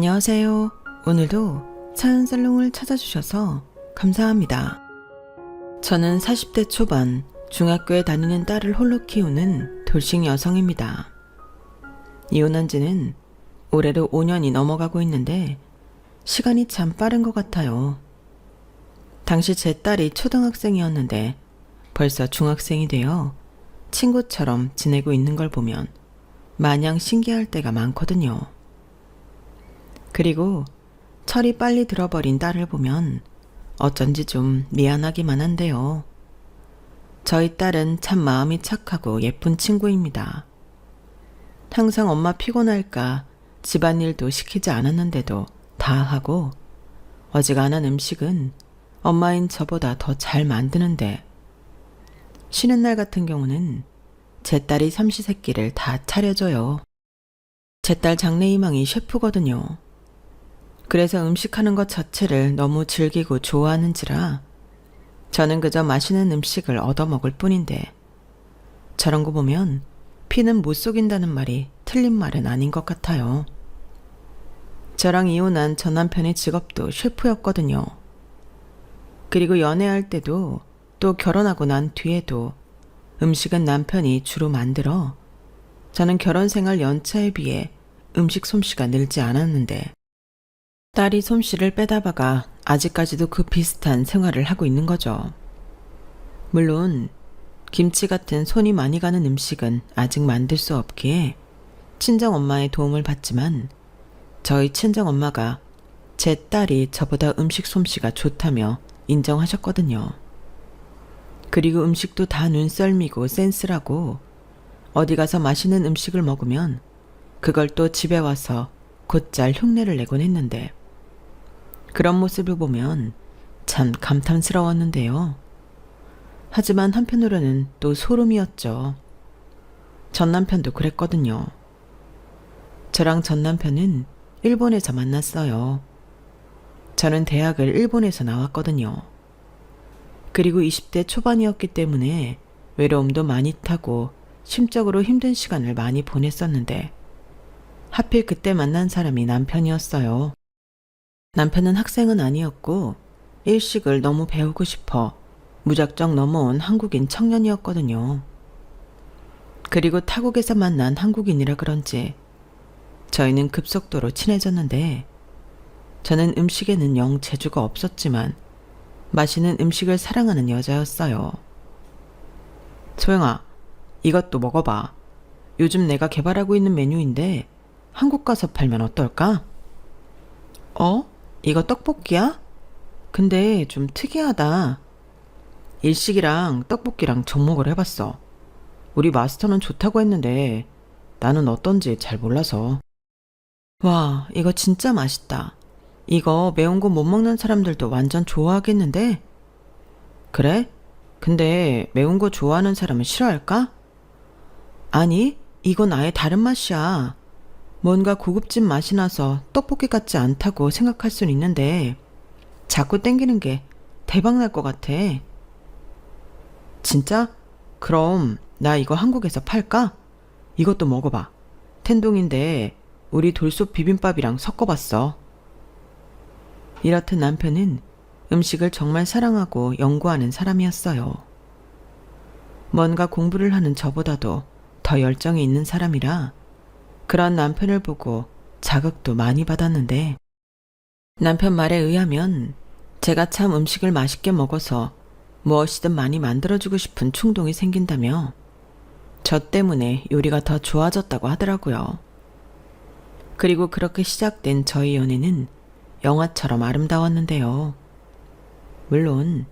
안녕하세요. 오늘도 사연살롱을 찾아주셔서 감사합니다. 저는 40대 초반 중학교에 다니는 딸을 홀로 키우는 돌싱 여성입니다. 이혼한 지는 올해로 5년이 넘어가고 있는데 시간이 참 빠른 것 같아요. 당시 제 딸이 초등학생이었는데 벌써 중학생이 되어 친구처럼 지내고 있는 걸 보면 마냥 신기할 때가 많거든요. 그리고 철이 빨리 들어버린 딸을 보면 어쩐지 좀 미안하기만 한데요. 저희 딸은 참 마음이 착하고 예쁜 친구입니다. 항상 엄마 피곤할까 집안일도 시키지 않았는데도 다 하고 어지간한 음식은 엄마인 저보다 더 잘 만드는데 쉬는 날 같은 경우는 제 딸이 삼시세끼를 다 차려줘요. 제 딸 장래희망이 셰프거든요. 그래서 음식하는 것 자체를 너무 즐기고 좋아하는지라 저는 그저 맛있는 음식을 얻어먹을 뿐인데 저런 거 보면 피는 못 속인다는 말이 틀린 말은 아닌 것 같아요. 저랑 이혼한 전 남편의 직업도 셰프였거든요. 그리고 연애할 때도 또 결혼하고 난 뒤에도 음식은 남편이 주로 만들어 저는 결혼생활 연차에 비해 음식 솜씨가 늘지 않았는데 딸이 솜씨를 빼다 박아 아직까지도 그 비슷한 생활을 하고 있는 거죠. 물론 김치 같은 손이 많이 가는 음식은 아직 만들 수 없기에 친정엄마의 도움을 받지만 저희 친정엄마가 제 딸이 저보다 음식 솜씨가 좋다며 인정하셨거든요. 그리고 음식도 다 눈썰미고 센스라고 어디 가서 맛있는 음식을 먹으면 그걸 또 집에 와서 곧잘 흉내를 내곤 했는데 그런 모습을 보면 참 감탄스러웠는데요. 하지만 한편으로는 또 소름이었죠. 전 남편도 그랬거든요. 저랑 전 남편은 일본에서 만났어요. 저는 대학을 일본에서 나왔거든요. 그리고 20대 초반이었기 때문에 외로움도 많이 타고 심적으로 힘든 시간을 많이 보냈었는데 하필 그때 만난 사람이 남편이었어요. 남편은 학생은 아니었고 일식을 너무 배우고 싶어 무작정 넘어온 한국인 청년이었거든요. 그리고 타국에서 만난 한국인이라 그런지 저희는 급속도로 친해졌는데 저는 음식에는 영 재주가 없었지만 맛있는 음식을 사랑하는 여자였어요. 소영아, 이것도 먹어봐. 요즘 내가 개발하고 있는 메뉴인데 한국 가서 팔면 어떨까? 이거 떡볶이야? 근데 좀 특이하다. 일식이랑 떡볶이랑 접목을 해봤어. 우리 마스터는 좋다고 했는데 나는 어떤지 잘 몰라서. 와, 이거 진짜 맛있다. 이거 매운 거 못 먹는 사람들도 완전 좋아하겠는데? 그래? 근데 매운 거 좋아하는 사람은 싫어할까? 아니, 이건 아예 다른 맛이야. 뭔가 고급진 맛이 나서 떡볶이 같지 않다고 생각할 순 있는데 자꾸 땡기는 게 대박 날 것 같아. 진짜? 그럼 나 이거 한국에서 팔까? 이것도 먹어봐. 텐동인데 우리 돌솥 비빔밥이랑 섞어봤어. 이렇듯 남편은 음식을 정말 사랑하고 연구하는 사람이었어요. 뭔가 공부를 하는 저보다도 더 열정이 있는 사람이라 그런 남편을 보고 자극도 많이 받았는데 남편 말에 의하면 제가 참 음식을 맛있게 먹어서 무엇이든 많이 만들어주고 싶은 충동이 생긴다며 저 때문에 요리가 더 좋아졌다고 하더라고요. 그리고 그렇게 시작된 저희 연애는 영화처럼 아름다웠는데요. 물론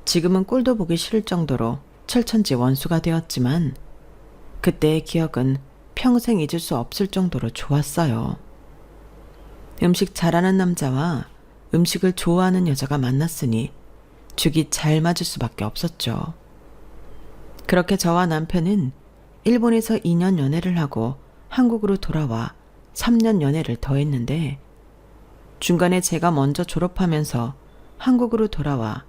지금은 꼴도 보기 싫을 정도로 철천지 원수가 되었지만 그때의 기억은 평생 잊을 수 없을 정도로 좋았어요. 음식 잘하는 남자와 음식을 좋아하는 여자가 만났으니 죽이 잘 맞을 수밖에 없었죠. 그렇게 저와 남편은 일본에서 2년 연애를 하고 한국으로 돌아와 3년 연애를 더 했는데 중간에 제가 먼저 졸업하면서 한국으로 돌아와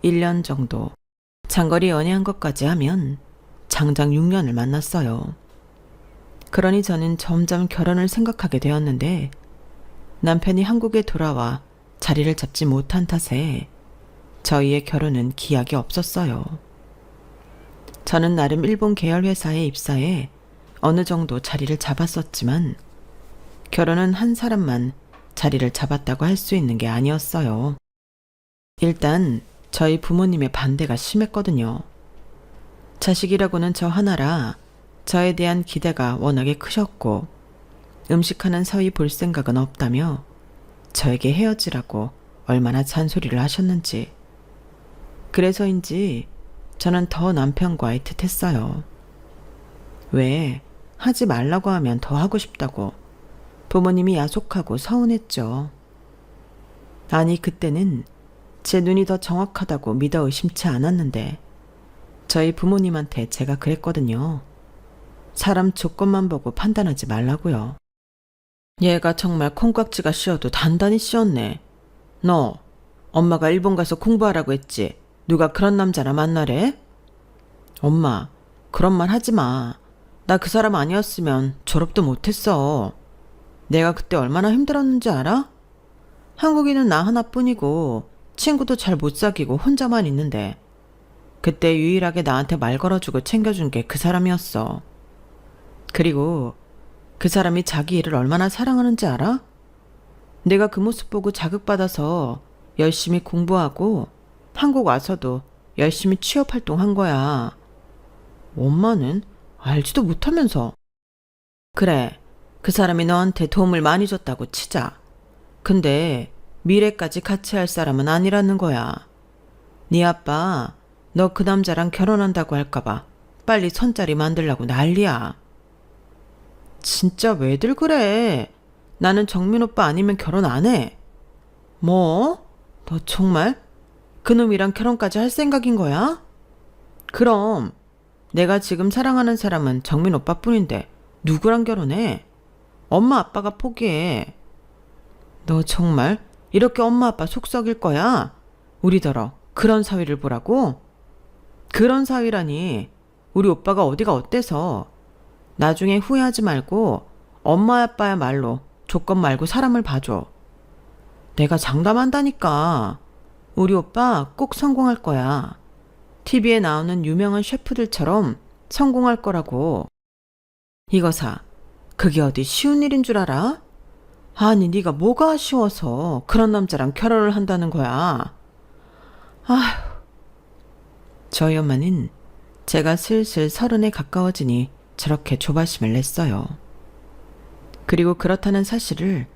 1년 정도 장거리 연애한 것까지 하면 장장 6년을 만났어요. 그러니 저는 점점 결혼을 생각하게 되었는데 남편이 한국에 돌아와 자리를 잡지 못한 탓에 저희의 결혼은 기약이 없었어요. 저는 나름 일본 계열 회사에 입사해 어느 정도 자리를 잡았었지만 결혼은 한 사람만 자리를 잡았다고 할 수 있는 게 아니었어요. 일단 저희 부모님의 반대가 심했거든요. 자식이라고는 저 하나라 저에 대한 기대가 워낙에 크셨고 음식하는 서희 볼 생각은 없다며 저에게 헤어지라고 얼마나 잔소리를 하셨는지. 그래서인지 저는 더 남편과 애틋했어요. 왜 하지 말라고 하면 더 하고 싶다고 부모님이 야속하고 서운했죠. 아니 그때는 제 눈이 더 정확하다고 믿어 의심치 않았는데 저희 부모님한테 제가 그랬거든요. 사람 조건만 보고 판단하지 말라고요. 얘가 정말 콩깍지가 씌어도 단단히 씌었네. 너 엄마가 일본 가서 공부하라고 했지. 누가 그런 남자나 만나래? 엄마 그런 말 하지 마. 나 그 사람 아니었으면 졸업도 못했어. 내가 그때 얼마나 힘들었는지 알아? 한국인은 나 하나뿐이고 친구도 잘 못 사귀고 혼자만 있는데 그때 유일하게 나한테 말 걸어주고 챙겨준 게 그 사람이었어. 그리고 그 사람이 자기 일을 얼마나 사랑하는지 알아? 내가 그 모습 보고 자극받아서 열심히 공부하고 한국 와서도 열심히 취업 활동한 거야. 엄마는 알지도 못하면서. 그래, 그 사람이 너한테 도움을 많이 줬다고 치자. 근데 미래까지 같이 할 사람은 아니라는 거야. 네 아빠 너 그 남자랑 결혼한다고 할까봐 빨리 손자리 만들라고 난리야. 진짜 왜들 그래? 나는 정민 오빠 아니면 결혼 안 해. 뭐? 너 정말? 그놈이랑 결혼까지 할 생각인 거야? 그럼 내가 지금 사랑하는 사람은 정민 오빠뿐인데 누구랑 결혼해? 엄마 아빠가 포기해. 너 정말 이렇게 엄마 아빠 속 썩일 거야? 우리더러 그런 사위를 보라고? 그런 사위라니 우리 오빠가 어디가 어때서. 나중에 후회하지 말고 엄마 아빠야 말로 조건 말고 사람을 봐줘. 내가 장담한다니까. 우리 오빠 꼭 성공할 거야. TV에 나오는 유명한 셰프들처럼 성공할 거라고. 이거사, 그게 어디 쉬운 일인 줄 알아? 아니 네가 뭐가 아쉬워서 그런 남자랑 결혼을 한다는 거야. 아휴. 저희 엄마는 제가 슬슬 30에 가까워지니 저렇게 조바심을 냈어요. 그리고 그렇다는 사실을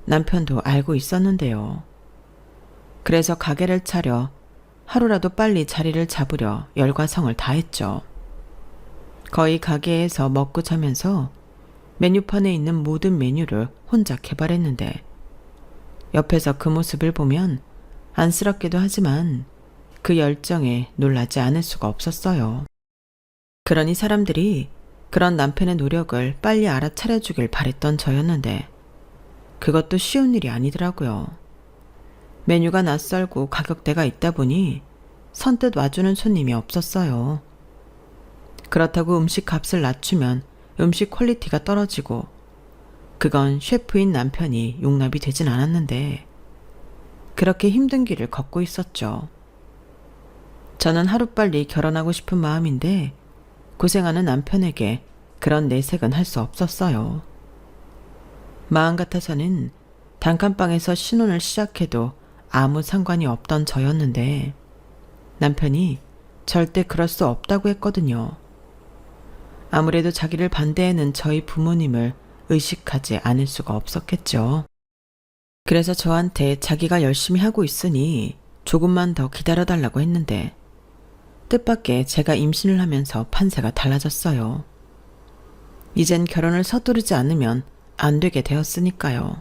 남편도 알고 있었는데요. 그래서 가게를 차려 하루라도 빨리 자리를 잡으려 열과 성을 다했죠. 거의 가게에서 먹고 자면서 메뉴판에 있는 모든 메뉴를 혼자 개발했는데 옆에서 그 모습을 보면 안쓰럽기도 하지만 그 열정에 놀라지 않을 수가 없었어요. 그러니 사람들이 그런 남편의 노력을 빨리 알아차려주길 바랬던 저였는데 그것도 쉬운 일이 아니더라고요. 메뉴가 낯설고 가격대가 있다 보니 선뜻 와주는 손님이 없었어요. 그렇다고 음식 값을 낮추면 음식 퀄리티가 떨어지고 그건 셰프인 남편이 용납이 되진 않았는데 그렇게 힘든 길을 걷고 있었죠. 저는 하루빨리 결혼하고 싶은 마음인데 고생하는 남편에게 그런 내색은 할 수 없었어요. 마음 같아서는 단칸방에서 신혼을 시작해도 아무 상관이 없던 저였는데 남편이 절대 그럴 수 없다고 했거든요. 아무래도 자기를 반대하는 저희 부모님을 의식하지 않을 수가 없었겠죠. 그래서 저한테 자기가 열심히 하고 있으니 조금만 더 기다려달라고 했는데 뜻밖의 제가 임신을 하면서 판세가 달라졌어요. 이젠 결혼을 서두르지 않으면 안 되게 되었으니까요.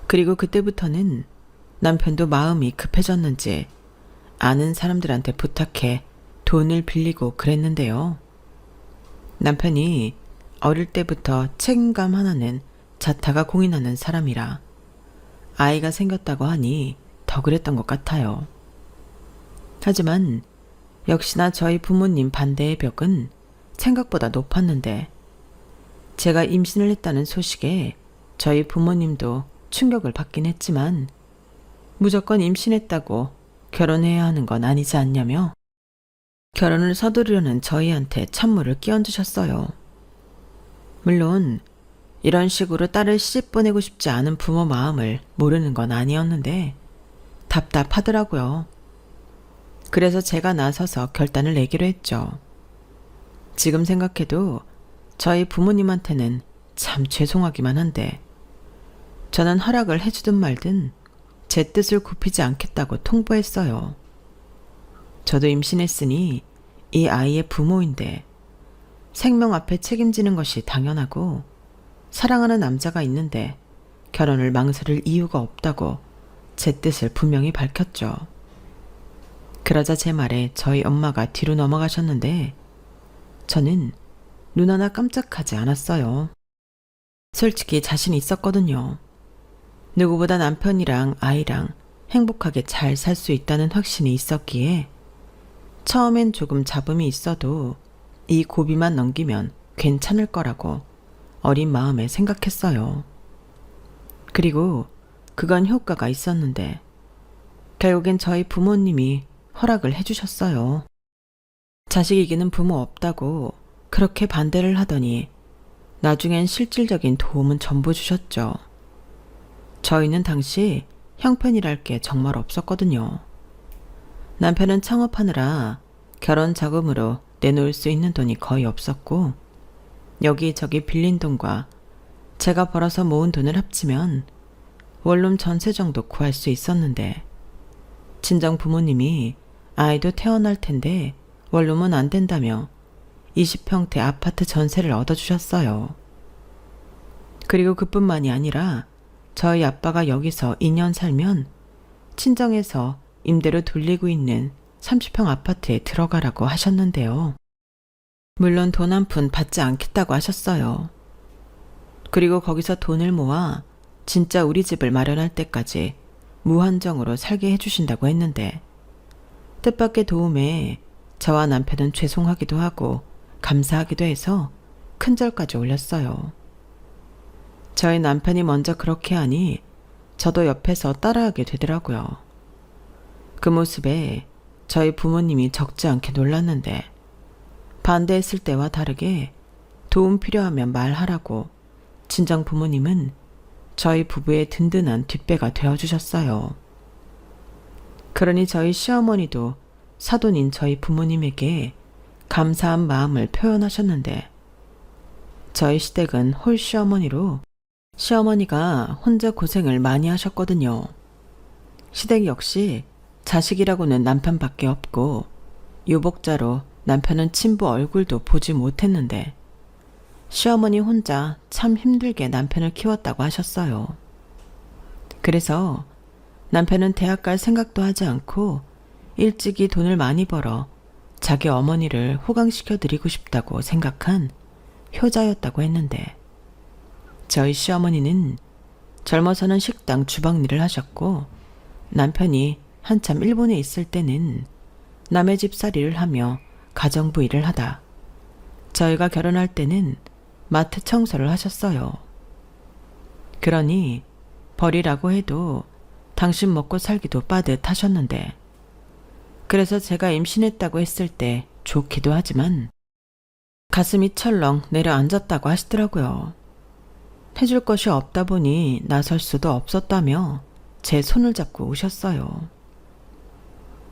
그리고 그때부터는 남편도 마음이 급해졌는지 아는 사람들한테 부탁해 돈을 빌리고 그랬는데요. 남편이 어릴 때부터 책임감 하나는 자타가 공인하는 사람이라 아이가 생겼다고 하니 더 그랬던 것 같아요. 하지만 역시나 저희 부모님 반대의 벽은 생각보다 높았는데 제가 임신을 했다는 소식에 저희 부모님도 충격을 받긴 했지만 무조건 임신했다고 결혼해야 하는 건 아니지 않냐며 결혼을 서두르려는 저희한테 찬물을 끼얹으셨어요. 물론 이런 식으로 딸을 시집 보내고 싶지 않은 부모 마음을 모르는 건 아니었는데 답답하더라고요. 그래서 제가 나서서 결단을 내기로 했죠. 지금 생각해도 저희 부모님한테는 참 죄송하기만 한데 저는 허락을 해주든 말든 제 뜻을 굽히지 않겠다고 통보했어요. 저도 임신했으니 이 아이의 부모인데 생명 앞에 책임지는 것이 당연하고 사랑하는 남자가 있는데 결혼을 망설일 이유가 없다고 제 뜻을 분명히 밝혔죠. 그러자 제 말에 저희 엄마가 뒤로 넘어가셨는데 저는 눈 하나 깜짝하지 않았어요. 솔직히 자신 있었거든요. 누구보다 남편이랑 아이랑 행복하게 잘 살 수 있다는 확신이 있었기에 처음엔 조금 잡음이 있어도 이 고비만 넘기면 괜찮을 거라고 어린 마음에 생각했어요. 그리고 그건 효과가 있었는데 결국엔 저희 부모님이 허락을 해주셨어요. 자식에게는 부모 없다고 그렇게 반대를 하더니 나중엔 실질적인 도움은 전부 주셨죠. 저희는 당시 형편이랄 게 정말 없었거든요. 남편은 창업하느라 결혼 자금으로 내놓을 수 있는 돈이 거의 없었고 여기저기 빌린 돈과 제가 벌어서 모은 돈을 합치면 원룸 전세 정도 구할 수 있었는데 친정 부모님이 아이도 태어날 텐데 원룸은 안 된다며 20평대 아파트 전세를 얻어주셨어요. 그리고 그뿐만이 아니라 저희 아빠가 여기서 2년 살면 친정에서 임대로 돌리고 있는 30평 아파트에 들어가라고 하셨는데요. 물론 돈 한 푼 받지 않겠다고 하셨어요. 그리고 거기서 돈을 모아 진짜 우리 집을 마련할 때까지 무한정으로 살게 해주신다고 했는데 뜻밖의 도움에 저와 남편은 죄송하기도 하고 감사하기도 해서 큰절까지 올렸어요. 저희 남편이 먼저 그렇게 하니 저도 옆에서 따라하게 되더라고요. 그 모습에 저희 부모님이 적지 않게 놀랐는데 반대했을 때와 다르게 도움 필요하면 말하라고 친정 부모님은 저희 부부의 든든한 뒷배가 되어주셨어요. 그러니 저희 시어머니도 사돈인 저희 부모님에게 감사한 마음을 표현하셨는데 저희 시댁은 홀 시어머니로 시어머니가 혼자 고생을 많이 하셨거든요. 시댁 역시 자식이라고는 남편밖에 없고 유복자로 남편은 친부 얼굴도 보지 못했는데 시어머니 혼자 참 힘들게 남편을 키웠다고 하셨어요. 그래서 남편은 대학 갈 생각도 하지 않고 일찍이 돈을 많이 벌어 자기 어머니를 호강시켜 드리고 싶다고 생각한 효자였다고 했는데 저희 시어머니는 젊어서는 식당 주방 일을 하셨고 남편이 한참 일본에 있을 때는 남의 집살이를 하며 가정부 일을 하다 저희가 결혼할 때는 마트 청소를 하셨어요. 그러니 버리라고 해도 당신 먹고 살기도 빠듯하셨는데 그래서 제가 임신했다고 했을 때 좋기도 하지만 가슴이 철렁 내려앉았다고 하시더라고요. 해줄 것이 없다 보니 나설 수도 없었다며 제 손을 잡고 우셨어요.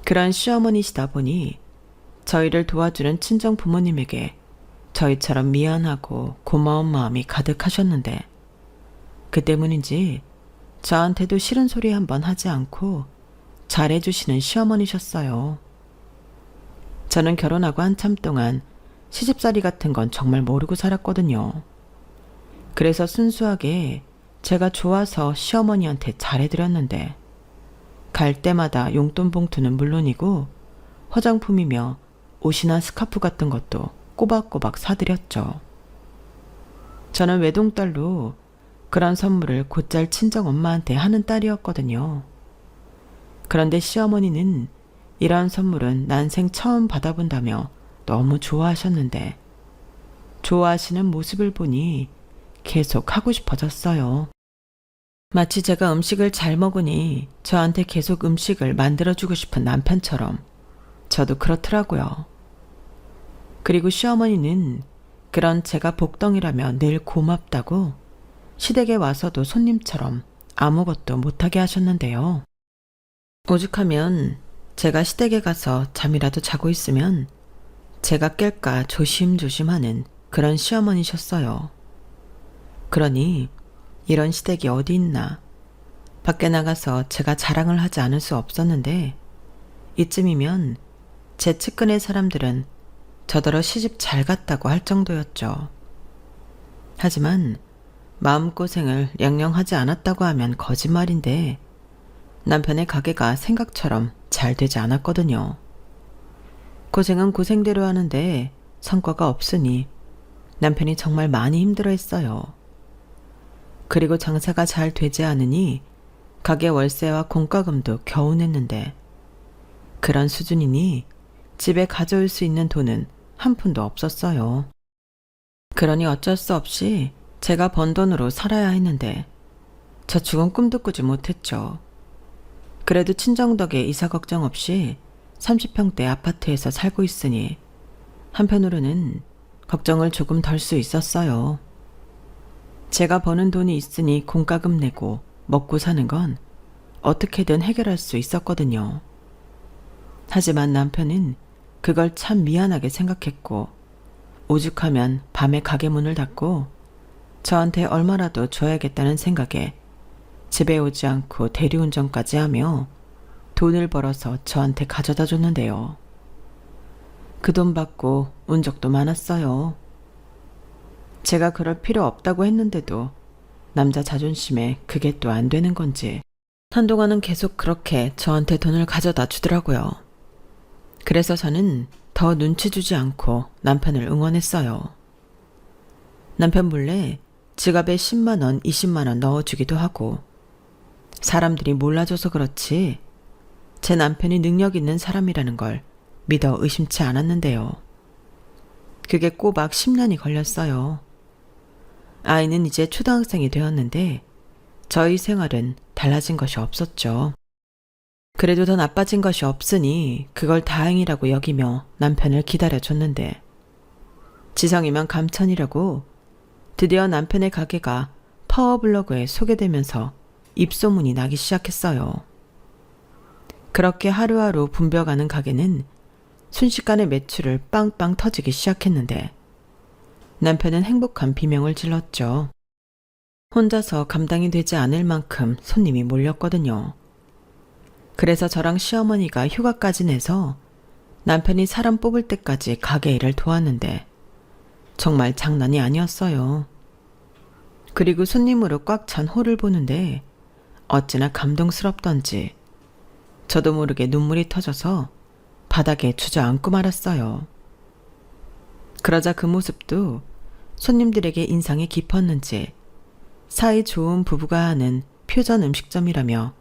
그런 시어머니시다 보니 저희를 도와주는 친정 부모님에게 저희처럼 미안하고 고마운 마음이 가득하셨는데 그 때문인지 저한테도 싫은 소리 한번 하지 않고 잘해주시는 시어머니셨어요. 저는 결혼하고 한참 동안 시집살이 같은 건 정말 모르고 살았거든요. 그래서 순수하게 제가 좋아서 시어머니한테 잘해드렸는데 갈 때마다 용돈 봉투는 물론이고 화장품이며 옷이나 스카프 같은 것도 꼬박꼬박 사드렸죠. 저는 외동딸로 그런 선물을 곧잘 친정엄마한테 하는 딸이었거든요. 그런데 시어머니는 이런 선물은 난생 처음 받아본다며 너무 좋아하셨는데 좋아하시는 모습을 보니 계속 하고 싶어졌어요. 마치 제가 음식을 잘 먹으니 저한테 계속 음식을 만들어주고 싶은 남편처럼 저도 그렇더라고요. 그리고 시어머니는 그런 제가 복덩이라며 늘 고맙다고 시댁에 와서도 손님처럼 아무것도 못하게 하셨는데요. 오죽하면 제가 시댁에 가서 잠이라도 자고 있으면 제가 깰까 조심조심하는 그런 시어머니셨어요. 그러니 이런 시댁이 어디 있나. 밖에 나가서 제가 자랑을 하지 않을 수 없었는데 이쯤이면 제 측근의 사람들은 저더러 시집 잘 갔다고 할 정도였죠. 하지만 마음고생을 영영하지 않았다고 하면 거짓말인데 남편의 가게가 생각처럼 잘 되지 않았거든요. 고생은 고생대로 하는데 성과가 없으니 남편이 정말 많이 힘들어했어요. 그리고 장사가 잘 되지 않으니 가게 월세와 공과금도 겨우 냈는데 그런 수준이니 집에 가져올 수 있는 돈은 한 푼도 없었어요. 그러니 어쩔 수 없이 제가 번 돈으로 살아야 했는데 저축은 꿈도 꾸지 못했죠. 그래도 친정 덕에 이사 걱정 없이 30평대 아파트에서 살고 있으니 한편으로는 걱정을 조금 덜 수 있었어요. 제가 버는 돈이 있으니 공과금 내고 먹고 사는 건 어떻게든 해결할 수 있었거든요. 하지만 남편은 그걸 참 미안하게 생각했고 오죽하면 밤에 가게 문을 닫고 저한테 얼마라도 줘야겠다는 생각에 집에 오지 않고 대리운전까지 하며 돈을 벌어서 저한테 가져다 줬는데요. 그 돈 받고 운 적도 많았어요. 제가 그럴 필요 없다고 했는데도 남자 자존심에 그게 또 안 되는 건지 한동안은 계속 그렇게 저한테 돈을 가져다 주더라고요. 그래서 저는 더 눈치 주지 않고 남편을 응원했어요. 남편 몰래 지갑에 10만 원, 20만 원 넣어주기도 하고 사람들이 몰라줘서 그렇지 제 남편이 능력 있는 사람이라는 걸 믿어 의심치 않았는데요. 그게 꼬박 10년이 걸렸어요. 아이는 이제 초등학생이 되었는데 저희 생활은 달라진 것이 없었죠. 그래도 더 나빠진 것이 없으니 그걸 다행이라고 여기며 남편을 기다려줬는데 지성이면 감천이라고 드디어 남편의 가게가 파워블로그에 소개되면서 입소문이 나기 시작했어요. 그렇게 하루하루 붐벼가는 가게는 순식간에 매출을 빵빵 터지기 시작했는데 남편은 행복한 비명을 질렀죠. 혼자서 감당이 되지 않을 만큼 손님이 몰렸거든요. 그래서 저랑 시어머니가 휴가까지 내서 남편이 사람 뽑을 때까지 가게 일을 도왔는데 정말 장난이 아니었어요. 그리고 손님으로 꽉 찬 홀을 보는데 어찌나 감동스럽던지 저도 모르게 눈물이 터져서 바닥에 주저앉고 말았어요. 그러자 그 모습도 손님들에게 인상이 깊었는지 사이 좋은 부부가 하는 퓨전 음식점이라며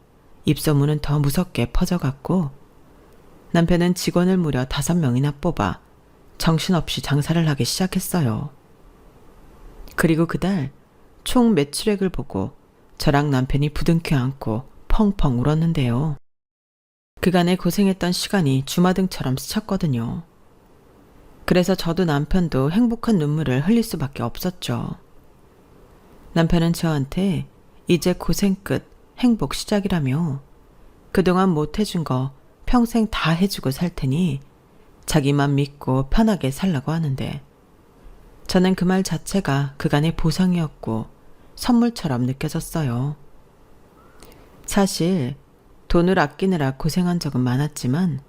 입소문은 더 무섭게 퍼져갔고 남편은 직원을 무려 5명이나 뽑아 정신없이 장사를 하기 시작했어요. 그리고 그달 총 매출액을 보고 저랑 남편이 부둥켜 안고 펑펑 울었는데요. 그간에 고생했던 시간이 주마등처럼 스쳤거든요. 그래서 저도 남편도 행복한 눈물을 흘릴 수밖에 없었죠. 남편은 저한테 이제 고생 끝, 행복 시작이라며 그동안 못 해준 거 평생 다 해주고 살 테니 자기만 믿고 편하게 살라고 하는데 저는 그 말 자체가 그간의 보상이었고 선물처럼 느껴졌어요. 사실 돈을 아끼느라 고생한 적은 많았지만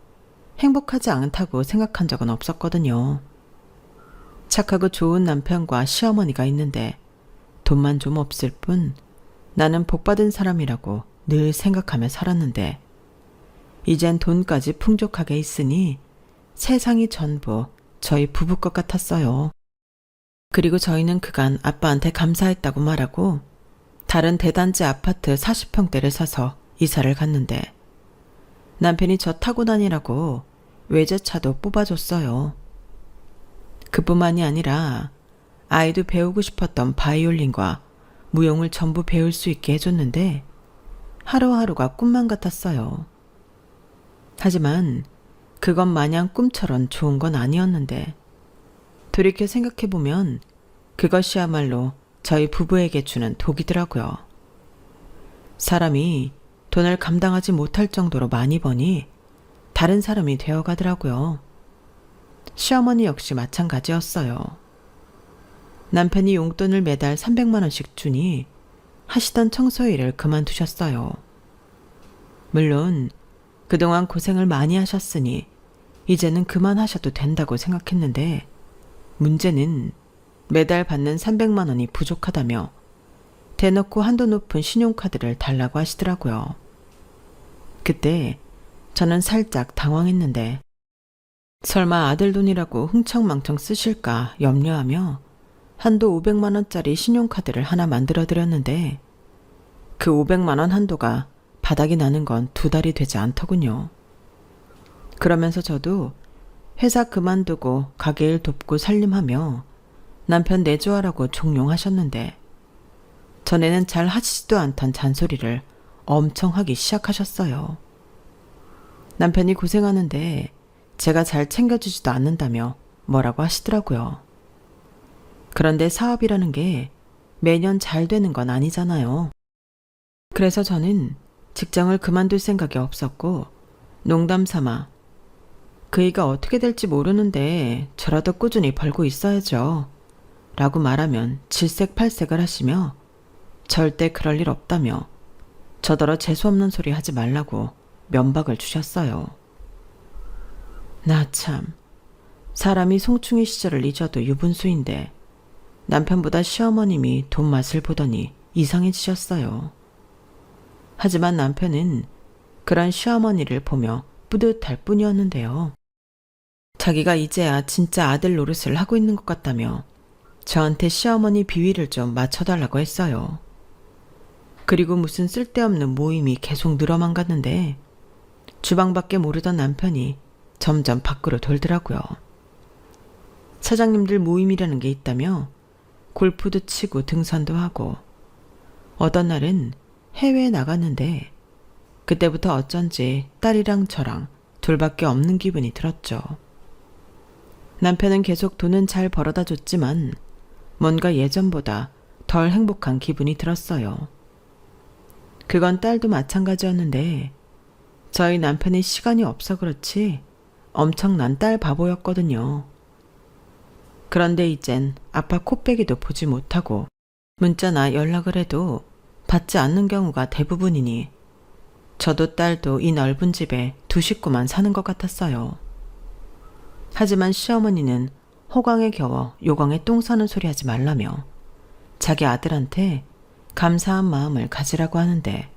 행복하지 않다고 생각한 적은 없었거든요. 착하고 좋은 남편과 시어머니가 있는데 돈만 좀 없을 뿐 나는 복받은 사람이라고 늘 생각하며 살았는데 이젠 돈까지 풍족하게 있으니 세상이 전부 저희 부부 것 같았어요. 그리고 저희는 그간 아빠한테 감사했다고 말하고 다른 대단지 아파트 40평대를 사서 이사를 갔는데 남편이 저 타고 다니라고 외제차도 뽑아줬어요. 그뿐만이 아니라 아이도 배우고 싶었던 바이올린과 무용을 전부 배울 수 있게 해줬는데 하루하루가 꿈만 같았어요. 하지만 그건 마냥 꿈처럼 좋은 건 아니었는데 돌이켜 생각해보면 그것이야말로 저희 부부에게 주는 독이더라고요. 사람이 돈을 감당하지 못할 정도로 많이 버니 다른 사람이 되어가더라고요. 시어머니 역시 마찬가지였어요. 남편이 용돈을 매달 300만 원씩 주니 하시던 청소 일을 그만두셨어요. 물론 그동안 고생을 많이 하셨으니 이제는 그만하셔도 된다고 생각했는데 문제는 매달 받는 300만 원이 부족하다며 대놓고 한도 높은 신용카드를 달라고 하시더라고요. 그때 저는 살짝 당황했는데 설마 아들 돈이라고 흥청망청 쓰실까 염려하며 한도 500만 원짜리 신용카드를 하나 만들어 드렸는데 그 500만 원 한도가 바닥이 나는 건 2달이 되지 않더군요. 그러면서 저도 회사 그만두고 가게 일 돕고 살림하며 남편 내조하라고 종용하셨는데 전에는 잘 하시지도 않던 잔소리를 엄청 하기 시작하셨어요. 남편이 고생하는데 제가 잘 챙겨주지도 않는다며 뭐라고 하시더라고요. 그런데 사업이라는 게 매년 잘 되는 건 아니잖아요. 그래서 저는 직장을 그만둘 생각이 없었고 농담 삼아 그이가 어떻게 될지 모르는데 저라도 꾸준히 벌고 있어야죠 라고 말하면 질색팔색을 하시며 절대 그럴 일 없다며 저더러 재수없는 소리 하지 말라고 면박을 주셨어요. 나 참, 사람이 송충이 시절을 잊어도 유분수인데 남편보다 시어머님이 돈 맛을 보더니 이상해지셨어요. 하지만 남편은 그런 시어머니를 보며 뿌듯할 뿐이었는데요. 자기가 이제야 진짜 아들 노릇을 하고 있는 것 같다며 저한테 시어머니 비위를 좀 맞춰달라고 했어요. 그리고 무슨 쓸데없는 모임이 계속 늘어만 갔는데 주방밖에 모르던 남편이 점점 밖으로 돌더라고요. 사장님들 모임이라는 게 있다며 골프도 치고 등산도 하고 어떤 날은 해외에 나갔는데 그때부터 어쩐지 딸이랑 저랑 둘밖에 없는 기분이 들었죠. 남편은 계속 돈은 잘 벌어다 줬지만 뭔가 예전보다 덜 행복한 기분이 들었어요. 그건 딸도 마찬가지였는데 저희 남편이 시간이 없어 그렇지 엄청난 딸 바보였거든요. 그런데 이젠 아빠 코빼기도 보지 못하고 문자나 연락을 해도 받지 않는 경우가 대부분이니 저도 딸도 이 넓은 집에 2식구만 사는 것 같았어요. 하지만 시어머니는 호강에 겨워 요강에 똥 싸는 소리 하지 말라며 자기 아들한테 감사한 마음을 가지라고 하는데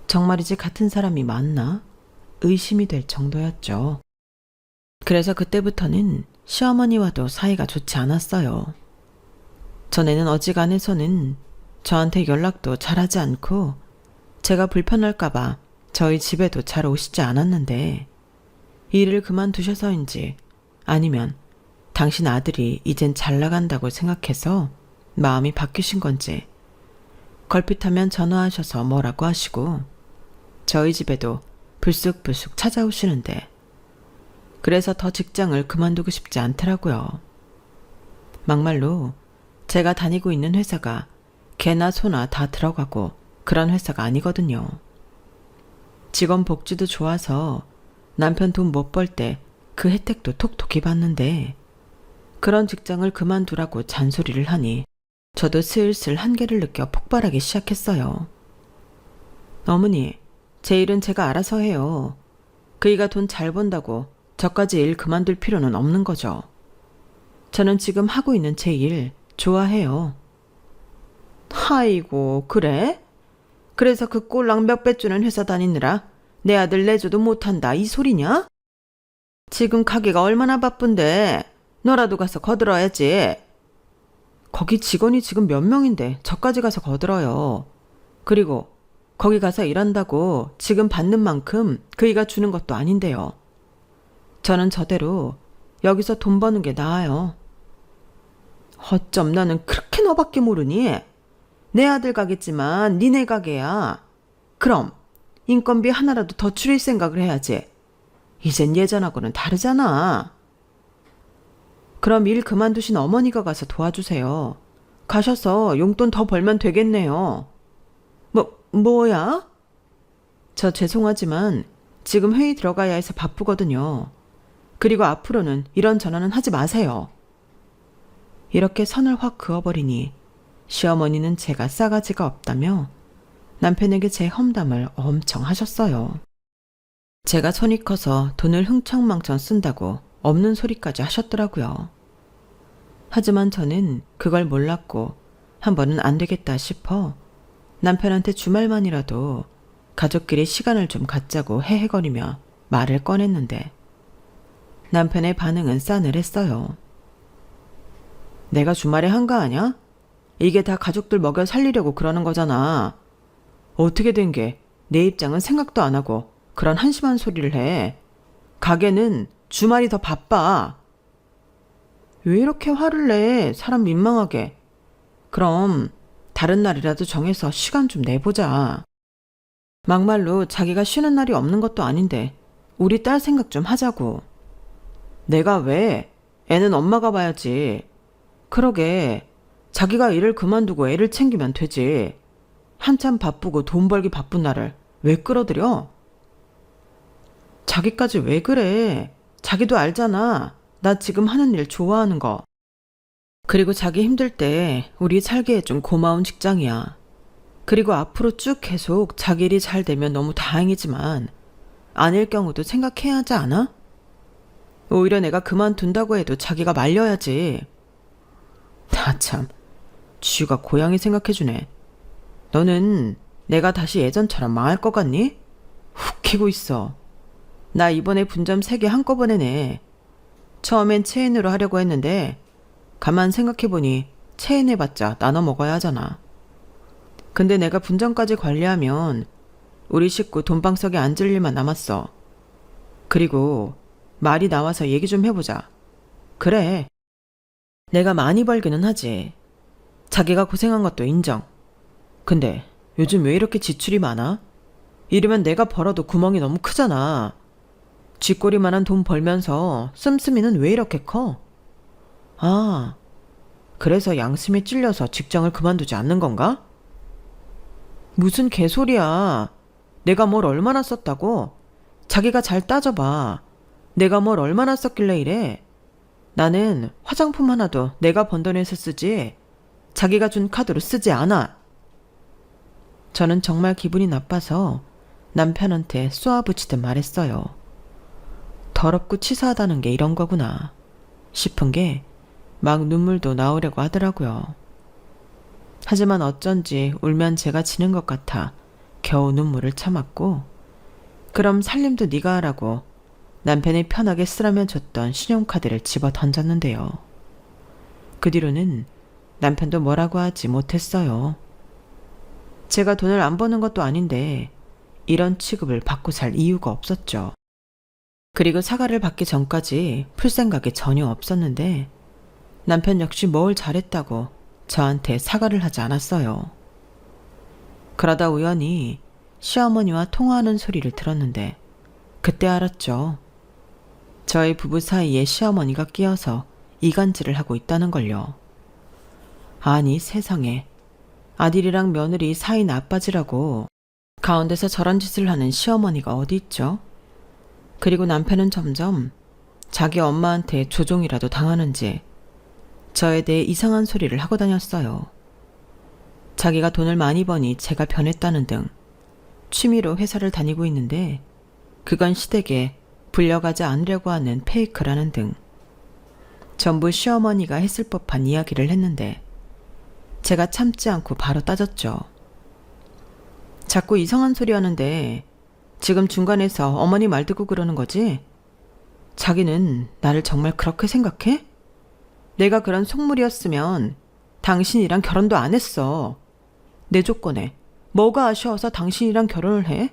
정말이지 같은 사람이 맞나? 의심이 될 정도였죠. 그래서 그때부터는 시어머니와도 사이가 좋지 않았어요. 전에는 어지간해서는 저한테 연락도 잘하지 않고 제가 불편할까봐 저희 집에도 잘 오시지 않았는데 일을 그만두셔서인지 아니면 당신 아들이 이젠 잘 나간다고 생각해서 마음이 바뀌신 건지 걸핏하면 전화하셔서 뭐라고 하시고 저희 집에도 불쑥불쑥 찾아오시는데 그래서 더 직장을 그만두고 싶지 않더라고요. 막말로 제가 다니고 있는 회사가 개나 소나 다 들어가고 그런 회사가 아니거든요. 직원 복지도 좋아서 남편 돈 못 벌 때 그 혜택도 톡톡히 받는데 그런 직장을 그만두라고 잔소리를 하니 저도 슬슬 한계를 느껴 폭발하기 시작했어요. 어머니, 제 일은 제가 알아서 해요. 그이가 돈 잘 번다고 저까지 일 그만둘 필요는 없는 거죠. 저는 지금 하고 있는 제 일 좋아해요. 아이고, 그래? 그래서 그 꼴랑 몇 배 주는 회사 다니느라 내 아들 내줘도 못한다 이 소리냐? 지금 가게가 얼마나 바쁜데 너라도 가서 거들어야지. 거기 직원이 지금 몇 명인데 저까지 가서 거들어요. 그리고 거기 가서 일한다고 지금 받는 만큼 그이가 주는 것도 아닌데요. 저는 저대로 여기서 돈 버는 게 나아요. 어쩜 나는 그렇게 너밖에 모르니? 내 아들 가겠지만 니네 가게야. 그럼 인건비 하나라도 더 줄일 생각을 해야지. 이젠 예전하고는 다르잖아. 그럼 일 그만두신 어머니가 가서 도와주세요. 가셔서 용돈 더 벌면 되겠네요. 뭐야? 저 죄송하지만 지금 회의 들어가야 해서 바쁘거든요. 그리고 앞으로는 이런 전화는 하지 마세요. 이렇게 선을 확 그어버리니 시어머니는 제가 싸가지가 없다며 남편에게 제 험담을 엄청 하셨어요. 제가 손이 커서 돈을 흥청망청 쓴다고 없는 소리까지 하셨더라고요. 하지만 저는 그걸 몰랐고 한 번은 안 되겠다 싶어 남편한테 주말만이라도 가족끼리 시간을 좀 갖자고 헤헤거리며 말을 꺼냈는데 남편의 반응은 싸늘했어요. 내가 주말에 한가 하냐? 이게 다 가족들 먹여 살리려고 그러는 거잖아. 어떻게 된 게 내 입장은 생각도 안 하고 그런 한심한 소리를 해. 가게는 주말이 더 바빠. 왜 이렇게 화를 내? 사람 민망하게. 그럼 다른 날이라도 정해서 시간 좀 내보자. 막말로 자기가 쉬는 날이 없는 것도 아닌데 우리 딸 생각 좀 하자고. 내가 왜? 애는 엄마가 봐야지. 그러게 자기가 일을 그만두고 애를 챙기면 되지. 한참 바쁘고 돈 벌기 바쁜 나를 왜 끌어들여? 자기까지 왜 그래? 자기도 알잖아. 나 지금 하는 일 좋아하는 거. 그리고 자기 힘들 때 우리 살게 해준 고마운 직장이야. 그리고 앞으로 쭉 계속 자기 일이 잘 되면 너무 다행이지만 아닐 경우도 생각해야 하지 않아? 오히려 내가 그만둔다고 해도 자기가 말려야지. 나 참, 쥐가 고양이 생각해주네. 너는 내가 다시 예전처럼 망할 것 같니? 웃기고 있어. 나 이번에 분점 3개 한꺼번에 내. 처음엔 체인으로 하려고 했는데 가만 생각해보니 체인 해봤자 나눠 먹어야 하잖아. 근데 내가 분점까지 관리하면 우리 식구 돈방석에 앉을 일만 남았어. 그리고 말이 나와서 얘기 좀 해보자. 그래. 내가 많이 벌기는 하지. 자기가 고생한 것도 인정. 근데 요즘 왜 이렇게 지출이 많아? 이러면 내가 벌어도 구멍이 너무 크잖아. 쥐꼬리만한 돈 벌면서 씀씀이는 왜 이렇게 커? 아, 그래서 양심에 찔려서 직장을 그만두지 않는 건가? 무슨 개소리야. 내가 뭘 얼마나 썼다고? 자기가 잘 따져봐. 내가 뭘 얼마나 썼길래 이래? 나는 화장품 하나도 내가 번 돈에서 쓰지 자기가 준 카드로 쓰지 않아. 저는 정말 기분이 나빠서 남편한테 쏘아붙이듯 말했어요. 더럽고 치사하다는 게 이런 거구나 싶은 게 막 눈물도 나오려고 하더라고요. 하지만 어쩐지 울면 제가 지는 것 같아 겨우 눈물을 참았고 그럼 살림도 네가 하라고 남편이 편하게 쓰라면 줬던 신용카드를 집어 던졌는데요. 그 뒤로는 남편도 뭐라고 하지 못했어요. 제가 돈을 안 버는 것도 아닌데 이런 취급을 받고 살 이유가 없었죠. 그리고 사과를 받기 전까지 풀 생각이 전혀 없었는데 남편 역시 뭘 잘했다고 저한테 사과를 하지 않았어요. 그러다 우연히 시어머니와 통화하는 소리를 들었는데 그때 알았죠. 저희 부부 사이에 시어머니가 끼어서 이간질을 하고 있다는 걸요. 아니 세상에 아들이랑 며느리 사이 나빠지라고 가운데서 저런 짓을 하는 시어머니가 어디 있죠? 그리고 남편은 점점 자기 엄마한테 조종이라도 당하는지 저에 대해 이상한 소리를 하고 다녔어요. 자기가 돈을 많이 버니 제가 변했다는 등 취미로 회사를 다니고 있는데 그건 시댁에 불려가지 않으려고 하는 페이크라는 등 전부 시어머니가 했을 법한 이야기를 했는데 제가 참지 않고 바로 따졌죠. 자꾸 이상한 소리 하는데 지금 중간에서 어머니 말 듣고 그러는 거지? 자기는 나를 정말 그렇게 생각해? 내가 그런 속물이었으면 당신이랑 결혼도 안 했어. 내 조건에 뭐가 아쉬워서 당신이랑 결혼을 해?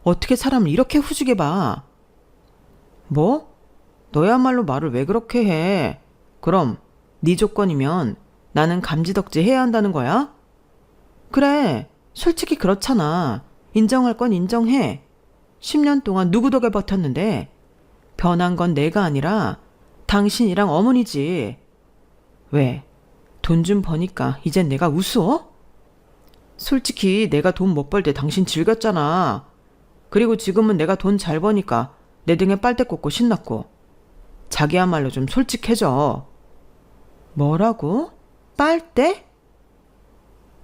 어떻게 사람을 이렇게 후지게 봐? 뭐? 너야말로 말을 왜 그렇게 해? 그럼 네 조건이면 나는 감지덕지 해야 한다는 거야? 그래, 솔직히 그렇잖아. 인정할 건 인정해. 10년 동안 누구 덕에 버텼는데 변한 건 내가 아니라 당신이랑 어머니지. 왜? 돈 좀 버니까 이젠 내가 우스워? 솔직히 내가 돈 못 벌 때 당신 즐겼잖아. 그리고 지금은 내가 돈 잘 버니까 내 등에 빨대 꽂고 신났고. 자기야말로 좀 솔직해져. 뭐라고? 빨대?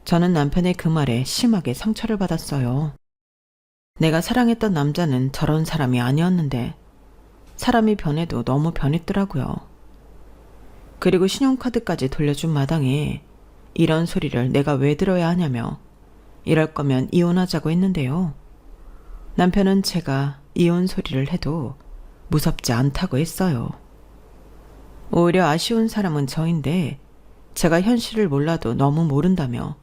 저는 남편의 그 말에 심하게 상처를 받았어요. 내가 사랑했던 남자는 저런 사람이 아니었는데 사람이 변해도 너무 변했더라고요. 그리고 신용카드까지 돌려준 마당에 이런 소리를 내가 왜 들어야 하냐며 이럴 거면 이혼하자고 했는데요. 남편은 제가 이혼 소리를 해도 무섭지 않다고 했어요. 오히려 아쉬운 사람은 저인데 제가 현실을 몰라도 너무 모른다며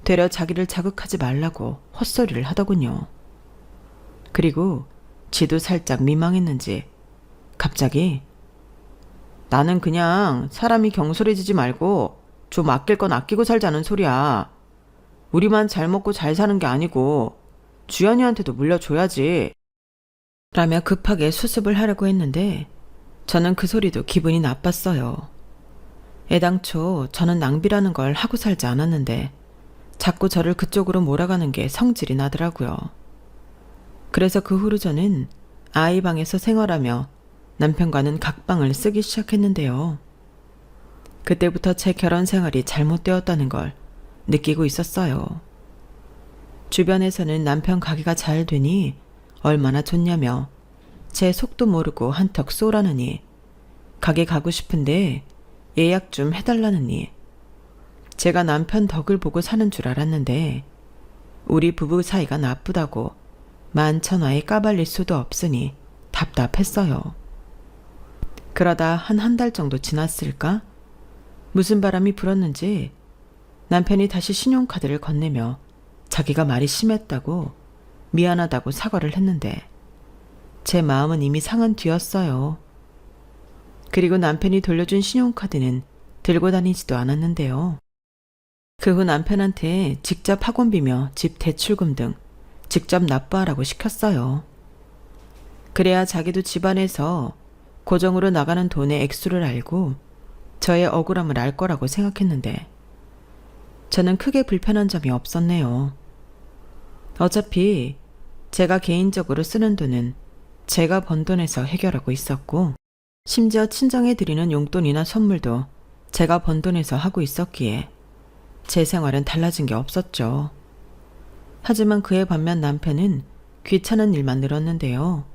되려 자기를 자극하지 말라고 헛소리를 하더군요. 그리고 지도 살짝 민망했는지 갑자기 나는 그냥 사람이 경솔해지지 말고 좀 아낄 건 아끼고 살자는 소리야. 우리만 잘 먹고 잘 사는 게 아니고 주연이한테도 물려줘야지. 라며 급하게 수습을 하려고 했는데 저는 그 소리도 기분이 나빴어요. 애당초 저는 낭비라는 걸 하고 살지 않았는데 자꾸 저를 그쪽으로 몰아가는 게 성질이 나더라고요. 그래서 그 후로 저는 아이 방에서 생활하며 남편과는 각방을 쓰기 시작했는데요. 그때부터 제 결혼 생활이 잘못되었다는 걸 느끼고 있었어요. 주변에서는 남편 가게가 잘 되니 얼마나 좋냐며 제 속도 모르고 한턱 쏘라느니 가게 가고 싶은데 예약 좀 해달라느니 제가 남편 덕을 보고 사는 줄 알았는데 우리 부부 사이가 나쁘다고 만천하에 까발릴 수도 없으니 답답했어요. 그러다 한 달 정도 지났을까? 무슨 바람이 불었는지 남편이 다시 신용카드를 건네며 자기가 말이 심했다고 미안하다고 사과를 했는데 제 마음은 이미 상한 뒤였어요. 그리고 남편이 돌려준 신용카드는 들고 다니지도 않았는데요. 그 후 남편한테 직접 학원비며 집 대출금 등 직접 납부하라고 시켰어요. 그래야 자기도 집안에서 고정으로 나가는 돈의 액수를 알고 저의 억울함을 알 거라고 생각했는데 저는 크게 불편한 점이 없었네요. 어차피 제가 개인적으로 쓰는 돈은 제가 번 돈에서 해결하고 있었고 심지어 친정에 드리는 용돈이나 선물도 제가 번 돈에서 하고 있었기에 제 생활은 달라진 게 없었죠. 하지만 그에 반면 남편은 귀찮은 일만 늘었는데요.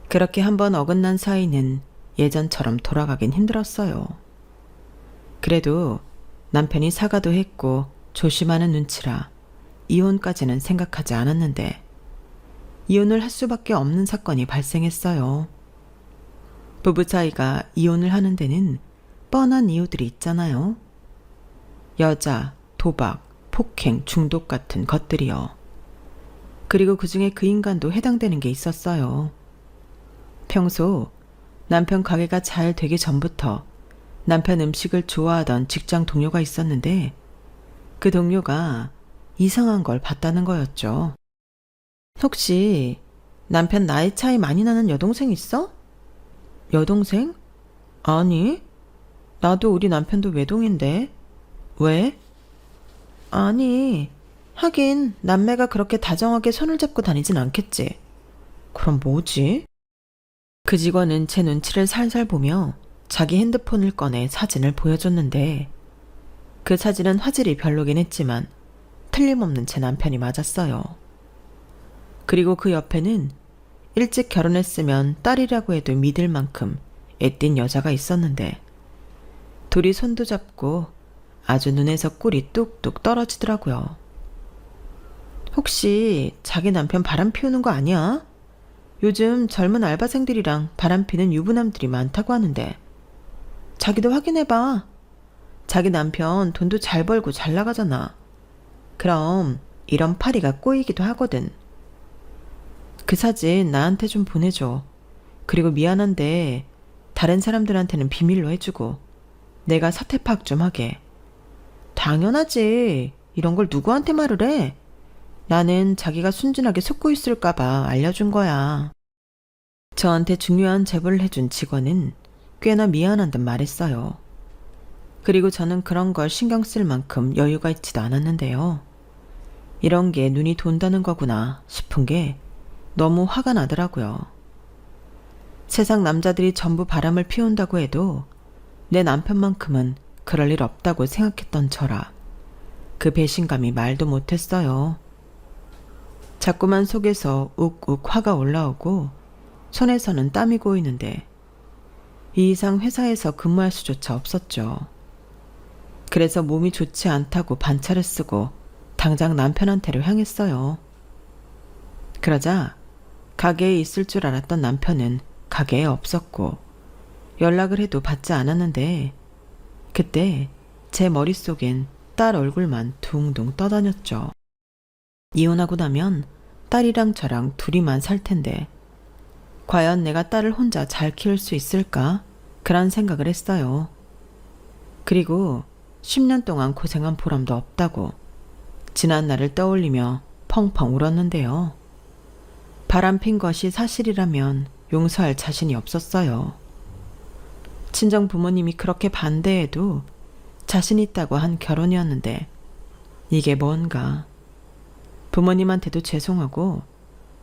그렇게 한번 어긋난 사이는 예전처럼 돌아가긴 힘들었어요. 그래도 남편이 사과도 했고 조심하는 눈치라 이혼까지는 생각하지 않았는데 이혼을 할 수밖에 없는 사건이 발생했어요. 부부 사이가 이혼을 하는 데는 뻔한 이유들이 있잖아요. 여자, 도박, 폭행, 중독 같은 것들이요. 그리고 그중에 그 인간도 해당되는 게 있었어요. 평소 남편 가게가 잘 되기 전부터 남편 음식을 좋아하던 직장 동료가 있었는데 그 동료가 이상한 걸 봤다는 거였죠. 혹시 남편 나이 차이 많이 나는 여동생 있어? 여동생? 아니, 나도 우리 남편도 외동인데. 왜? 아니, 하긴 남매가 그렇게 다정하게 손을 잡고 다니진 않겠지. 그럼 뭐지? 그 직원은 제 눈치를 살살 보며 자기 핸드폰을 꺼내 사진을 보여줬는데 그 사진은 화질이 별로긴 했지만 틀림없는 제 남편이 맞았어요. 그리고 그 옆에는 일찍 결혼했으면 딸이라고 해도 믿을 만큼 애띤 여자가 있었는데 둘이 손도 잡고 아주 눈에서 꿀이 뚝뚝 떨어지더라고요. 혹시 자기 남편 바람 피우는 거 아니야? 요즘 젊은 알바생들이랑 바람 피는 유부남들이 많다고 하는데 자기도 확인해봐. 자기 남편 돈도 잘 벌고 잘 나가잖아. 그럼 이런 파리가 꼬이기도 하거든. 그 사진 나한테 좀 보내줘. 그리고 미안한데 다른 사람들한테는 비밀로 해주고 내가 사태 파악 좀 하게. 당연하지. 이런 걸 누구한테 말을 해? 나는 자기가 순진하게 속고 있을까봐 알려준 거야. 저한테 중요한 제보를 해준 직원은 꽤나 미안한 듯 말했어요. 그리고 저는 그런 걸 신경 쓸 만큼 여유가 있지도 않았는데요. 이런 게 눈이 돈다는 거구나 싶은 게 너무 화가 나더라고요. 세상 남자들이 전부 바람을 피운다고 해도 내 남편만큼은 그럴 일 없다고 생각했던 저라 그 배신감이 말도 못했어요. 자꾸만 속에서 욱욱 화가 올라오고 손에서는 땀이 고이는데 이 이상 회사에서 근무할 수조차 없었죠. 그래서 몸이 좋지 않다고 반차를 쓰고 당장 남편한테로 향했어요. 그러자 가게에 있을 줄 알았던 남편은 가게에 없었고 연락을 해도 받지 않았는데 그때 제 머릿속엔 딸 얼굴만 둥둥 떠다녔죠. 이혼하고 나면 딸이랑 저랑 둘이만 살 텐데 과연 내가 딸을 혼자 잘 키울 수 있을까? 그런 생각을 했어요. 그리고 10년 동안 고생한 보람도 없다고 지난 날을 떠올리며 펑펑 울었는데요. 바람핀 것이 사실이라면 용서할 자신이 없었어요. 친정 부모님이 그렇게 반대해도 자신 있다고 한 결혼이었는데 이게 뭔가. 부모님한테도 죄송하고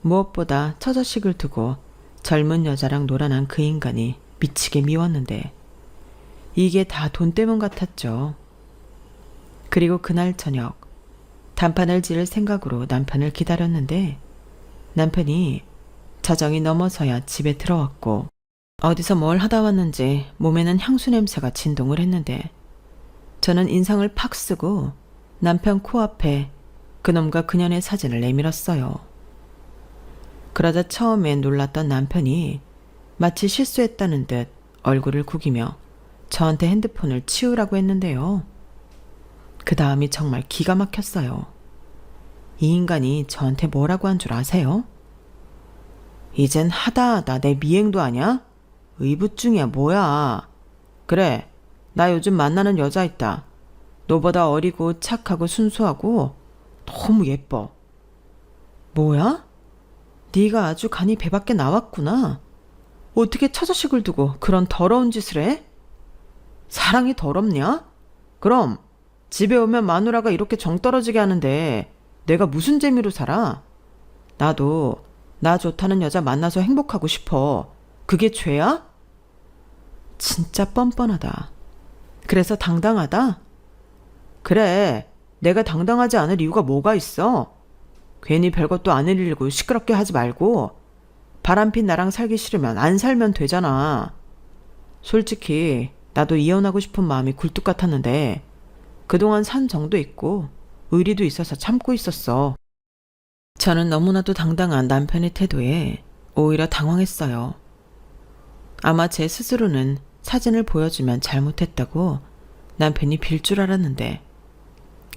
무엇보다 처자식을 두고 젊은 여자랑 놀아난 그 인간이 미치게 미웠는데 이게 다 돈 때문 같았죠. 그리고 그날 저녁 단판을 지을 생각으로 남편을 기다렸는데 남편이 자정이 넘어서야 집에 들어왔고 어디서 뭘 하다 왔는지 몸에는 향수 냄새가 진동을 했는데 저는 인상을 팍 쓰고 남편 코앞에 그놈과 그년의 사진을 내밀었어요. 그러자 처음엔 놀랐던 남편이 마치 실수했다는 듯 얼굴을 구기며 저한테 핸드폰을 치우라고 했는데요. 그 다음이 정말 기가 막혔어요. 이 인간이 저한테 뭐라고 한 줄 아세요? 이젠 하다 내 미행도 아냐? 의붓중이야 뭐야. 그래, 나 요즘 만나는 여자 있다. 너보다 어리고 착하고 순수하고 너무 예뻐. 뭐야? 네가 아주 간이 배 밖에 나왔구나. 어떻게 처자식을 두고 그런 더러운 짓을 해? 사랑이 더럽냐? 그럼 집에 오면 마누라가 이렇게 정 떨어지게 하는데 내가 무슨 재미로 살아? 나도 나 좋다는 여자 만나서 행복하고 싶어. 그게 죄야? 진짜 뻔뻔하다. 그래서 당당하다? 그래, 내가 당당하지 않을 이유가 뭐가 있어? 괜히 별것도 안 일리고 시끄럽게 하지 말고 바람핀 나랑 살기 싫으면 안 살면 되잖아. 솔직히 나도 이혼하고 싶은 마음이 굴뚝 같았는데 그동안 산 정도 있고 의리도 있어서 참고 있었어. 저는 너무나도 당당한 남편의 태도에 오히려 당황했어요. 아마 제 스스로는 사진을 보여주면 잘못했다고 남편이 빌 줄 알았는데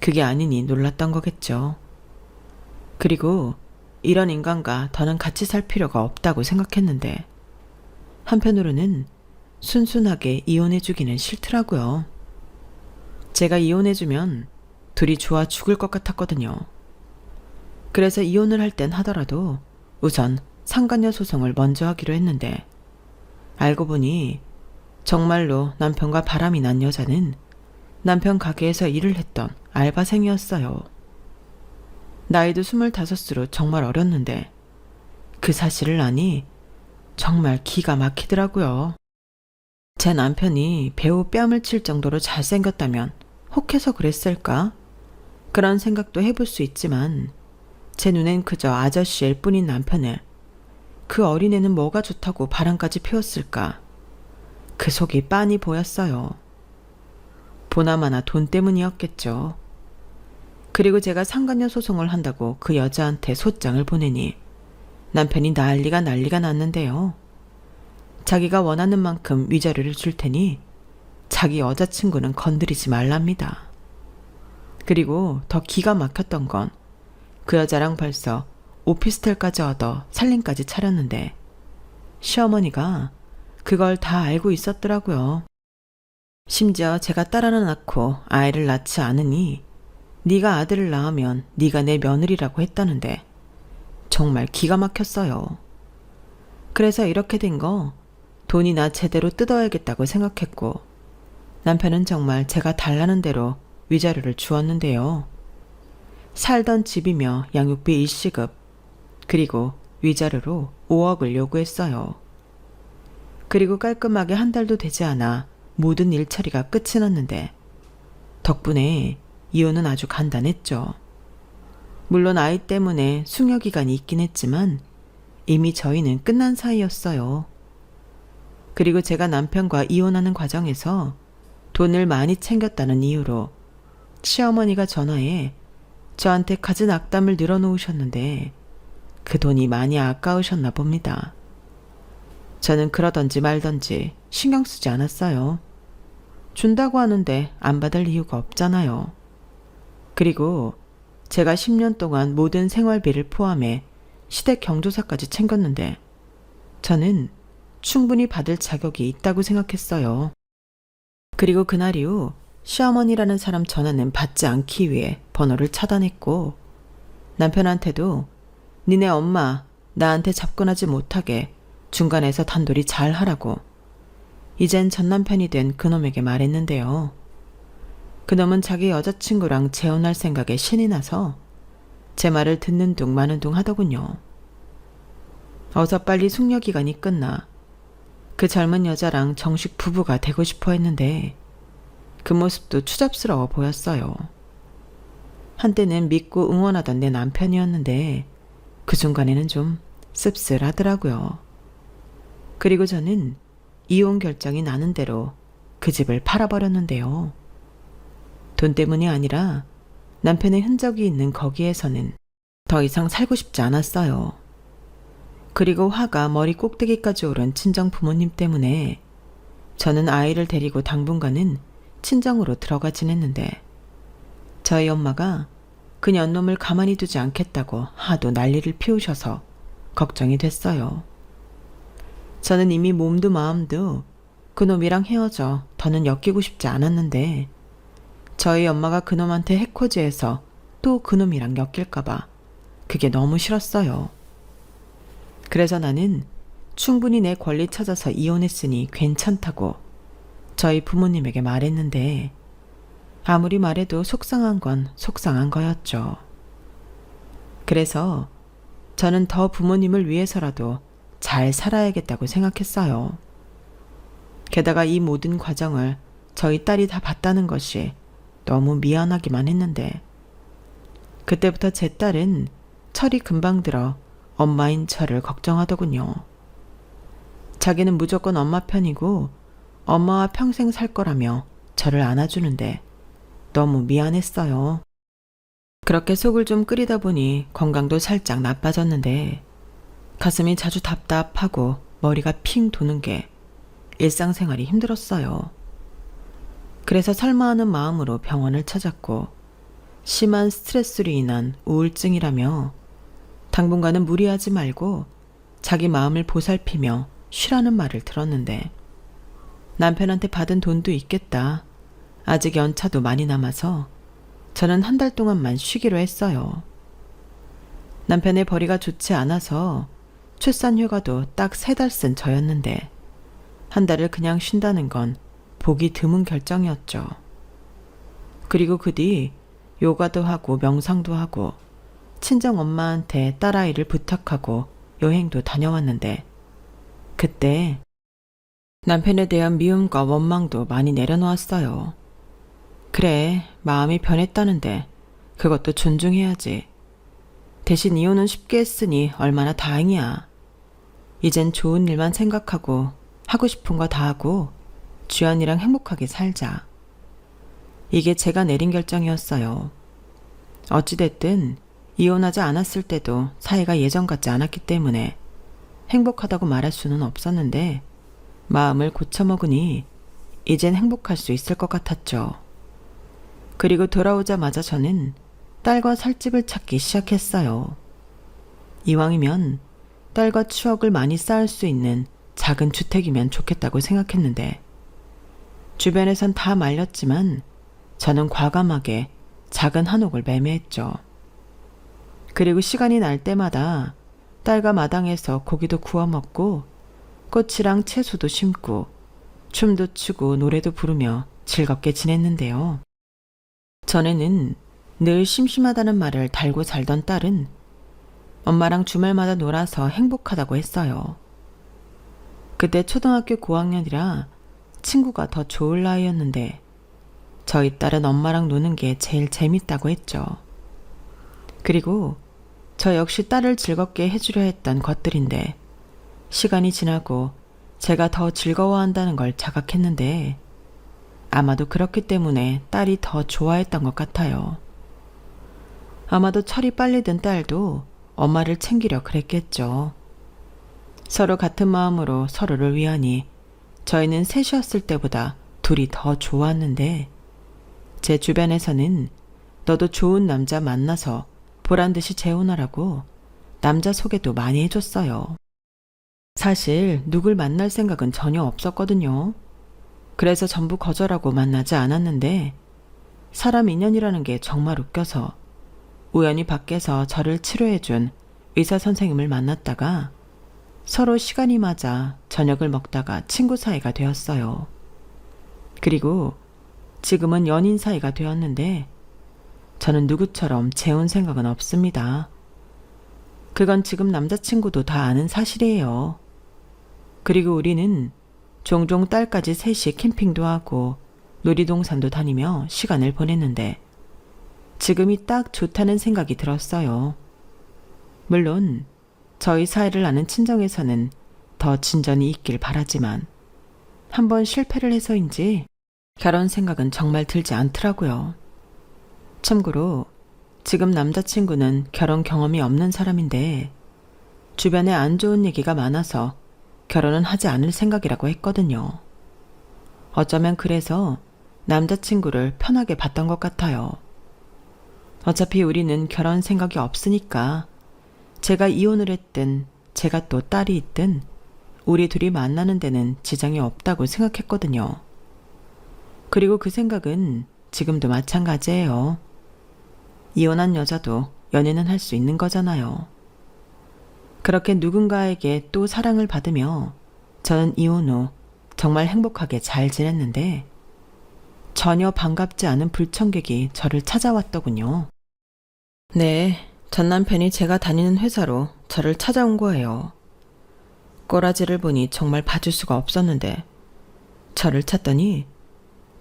그게 아니니 놀랐던 거겠죠. 그리고 이런 인간과 더는 같이 살 필요가 없다고 생각했는데 한편으로는 순순하게 이혼해주기는 싫더라고요. 제가 이혼해주면 둘이 좋아 죽을 것 같았거든요. 그래서 이혼을 할 땐 하더라도 우선 상간녀 소송을 먼저 하기로 했는데 알고 보니 정말로 남편과 바람이 난 여자는 남편 가게에서 일을 했던 알바생이었어요. 나이도 25으로 정말 어렸는데 그 사실을 아니 정말 기가 막히더라고요. 제 남편이 배우 뺨을 칠 정도로 잘생겼다면 혹해서 그랬을까? 그런 생각도 해볼 수 있지만 제 눈엔 그저 아저씨일 뿐인 남편을 그 어린애는 뭐가 좋다고 바람까지 피웠을까? 그 속이 빤히 보였어요. 보나마나 돈 때문이었겠죠. 그리고 제가 상간녀 소송을 한다고 그 여자한테 소장을 보내니 남편이 난리가 났는데요. 자기가 원하는 만큼 위자료를 줄 테니 자기 여자친구는 건드리지 말랍니다. 그리고 더 기가 막혔던 건 그 여자랑 벌써 오피스텔까지 얻어 살림까지 차렸는데 시어머니가 그걸 다 알고 있었더라고요. 심지어 제가 딸 하나 낳고 아이를 낳지 않으니 네가 아들을 낳으면 네가 내 며느리라고 했다는데 정말 기가 막혔어요. 그래서 이렇게 된 거 돈이나 제대로 뜯어야겠다고 생각했고 남편은 정말 제가 달라는 대로 위자료를 주었는데요. 살던 집이며 양육비 일시급 그리고 위자료로 5억을 요구했어요. 그리고 깔끔하게 한 달도 되지 않아 모든 일처리가 끝이 났는데 덕분에 이혼은 아주 간단했죠. 물론 아이 때문에 숙려기간이 있긴 했지만 이미 저희는 끝난 사이였어요. 그리고 제가 남편과 이혼하는 과정에서 돈을 많이 챙겼다는 이유로 시어머니가 전화해 저한테 갖은 악담을 늘어놓으셨는데 그 돈이 많이 아까우셨나 봅니다. 저는 그러던지 말던지 신경 쓰지 않았어요. 준다고 하는데 안 받을 이유가 없잖아요. 그리고 제가 10년 동안 모든 생활비를 포함해 시댁 경조사까지 챙겼는데 저는 충분히 받을 자격이 있다고 생각했어요. 그리고 그날 이후 시어머니라는 사람 전화는 받지 않기 위해 번호를 차단했고 남편한테도 니네 엄마 나한테 접근하지 못하게 중간에서 단돌이 잘 하라고 이젠 전남편이 된 그놈에게 말했는데요. 그놈은 자기 여자친구랑 재혼할 생각에 신이 나서 제 말을 듣는 둥 마는 둥 하더군요. 어서 빨리 숙려기간이 끝나 그 젊은 여자랑 정식 부부가 되고 싶어 했는데 그 모습도 추잡스러워 보였어요. 한때는 믿고 응원하던 내 남편이었는데 그 순간에는 좀 씁쓸하더라고요. 그리고 저는 이혼 결정이 나는 대로 그 집을 팔아버렸는데요. 돈 때문이 아니라 남편의 흔적이 있는 거기에서는 더 이상 살고 싶지 않았어요. 그리고 화가 머리 꼭대기까지 오른 친정 부모님 때문에 저는 아이를 데리고 당분간은 친정으로 들어가 지냈는데 저희 엄마가 그 년놈을 가만히 두지 않겠다고 하도 난리를 피우셔서 걱정이 됐어요. 저는 이미 몸도 마음도 그놈이랑 헤어져 더는 엮이고 싶지 않았는데 저희 엄마가 그놈한테 해코지해서 또 그놈이랑 엮일까봐 그게 너무 싫었어요. 그래서 나는 충분히 내 권리 찾아서 이혼했으니 괜찮다고 저희 부모님에게 말했는데 아무리 말해도 속상한 건 속상한 거였죠. 그래서 저는 더 부모님을 위해서라도 잘 살아야겠다고 생각했어요. 게다가 이 모든 과정을 저희 딸이 다 봤다는 것이 너무 미안하기만 했는데 그때부터 제 딸은 철이 금방 들어 엄마인 저를 걱정하더군요. 자기는 무조건 엄마 편이고 엄마와 평생 살 거라며 저를 안아주는데 너무 미안했어요. 그렇게 속을 좀 끓이다 보니 건강도 살짝 나빠졌는데 가슴이 자주 답답하고 머리가 핑 도는 게 일상생활이 힘들었어요. 그래서 설마하는 마음으로 병원을 찾았고 심한 스트레스로 인한 우울증이라며 당분간은 무리하지 말고 자기 마음을 보살피며 쉬라는 말을 들었는데 남편한테 받은 돈도 있겠다. 아직 연차도 많이 남아서 저는 한 달 동안만 쉬기로 했어요. 남편의 벌이가 좋지 않아서 출산휴가도 딱 3달 쓴 저였는데 한 달을 그냥 쉰다는 건 보기 드문 결정이었죠. 그리고 그 뒤 요가도 하고 명상도 하고 친정 엄마한테 딸아이를 부탁하고 여행도 다녀왔는데 그때 남편에 대한 미움과 원망도 많이 내려놓았어요. 그래, 마음이 변했다는데 그것도 존중해야지. 대신 이혼은 쉽게 했으니 얼마나 다행이야. 이젠 좋은 일만 생각하고 하고 싶은 거 다 하고 주연이랑 행복하게 살자. 이게 제가 내린 결정이었어요. 어찌됐든 이혼하지 않았을 때도 사이가 예전 같지 않았기 때문에 행복하다고 말할 수는 없었는데 마음을 고쳐먹으니 이젠 행복할 수 있을 것 같았죠. 그리고 돌아오자마자 저는 딸과 살집을 찾기 시작했어요. 이왕이면 딸과 추억을 많이 쌓을 수 있는 작은 주택이면 좋겠다고 생각했는데 주변에선 다 말렸지만 저는 과감하게 작은 한옥을 매매했죠. 그리고 시간이 날 때마다 딸과 마당에서 고기도 구워 먹고 꽃이랑 채소도 심고 춤도 추고 노래도 부르며 즐겁게 지냈는데요. 전에는 늘 심심하다는 말을 달고 살던 딸은 엄마랑 주말마다 놀아서 행복하다고 했어요. 그때 초등학교 고학년이라 친구가 더 좋을 나이였는데 저희 딸은 엄마랑 노는 게 제일 재밌다고 했죠. 그리고 저 역시 딸을 즐겁게 해주려 했던 것들인데 시간이 지나고 제가 더 즐거워한다는 걸 자각했는데 아마도 그렇기 때문에 딸이 더 좋아했던 것 같아요. 아마도 철이 빨리 든 딸도 엄마를 챙기려 그랬겠죠. 서로 같은 마음으로 서로를 위하니 저희는 셋이었을 때보다 둘이 더 좋았는데 제 주변에서는 너도 좋은 남자 만나서 보란듯이 재혼하라고 남자 소개도 많이 해줬어요. 사실 누굴 만날 생각은 전혀 없었거든요. 그래서 전부 거절하고 만나지 않았는데 사람 인연이라는 게 정말 웃겨서 우연히 밖에서 저를 치료해준 의사 선생님을 만났다가 서로 시간이 맞아 저녁을 먹다가 친구 사이가 되었어요. 그리고 지금은 연인 사이가 되었는데 저는 누구처럼 재혼 생각은 없습니다. 그건 지금 남자친구도 다 아는 사실이에요. 그리고 우리는 종종 딸까지 셋이 캠핑도 하고 놀이동산도 다니며 시간을 보냈는데 지금이 딱 좋다는 생각이 들었어요. 물론 저희 사이를 아는 친정에서는 더 진전이 있길 바라지만 한번 실패를 해서인지 결혼 생각은 정말 들지 않더라고요. 참고로 지금 남자친구는 결혼 경험이 없는 사람인데 주변에 안 좋은 얘기가 많아서 결혼은 하지 않을 생각이라고 했거든요. 어쩌면 그래서 남자친구를 편하게 봤던 것 같아요. 어차피 우리는 결혼 생각이 없으니까 제가 이혼을 했든 제가 또 딸이 있든 우리 둘이 만나는 데는 지장이 없다고 생각했거든요. 그리고 그 생각은 지금도 마찬가지예요. 이혼한 여자도 연애는 할 수 있는 거잖아요. 그렇게 누군가에게 또 사랑을 받으며 저는 이혼 후 정말 행복하게 잘 지냈는데 전혀 반갑지 않은 불청객이 저를 찾아왔더군요. 네, 전 남편이 제가 다니는 회사로 저를 찾아온 거예요. 꼬라지를 보니 정말 봐줄 수가 없었는데 저를 찾더니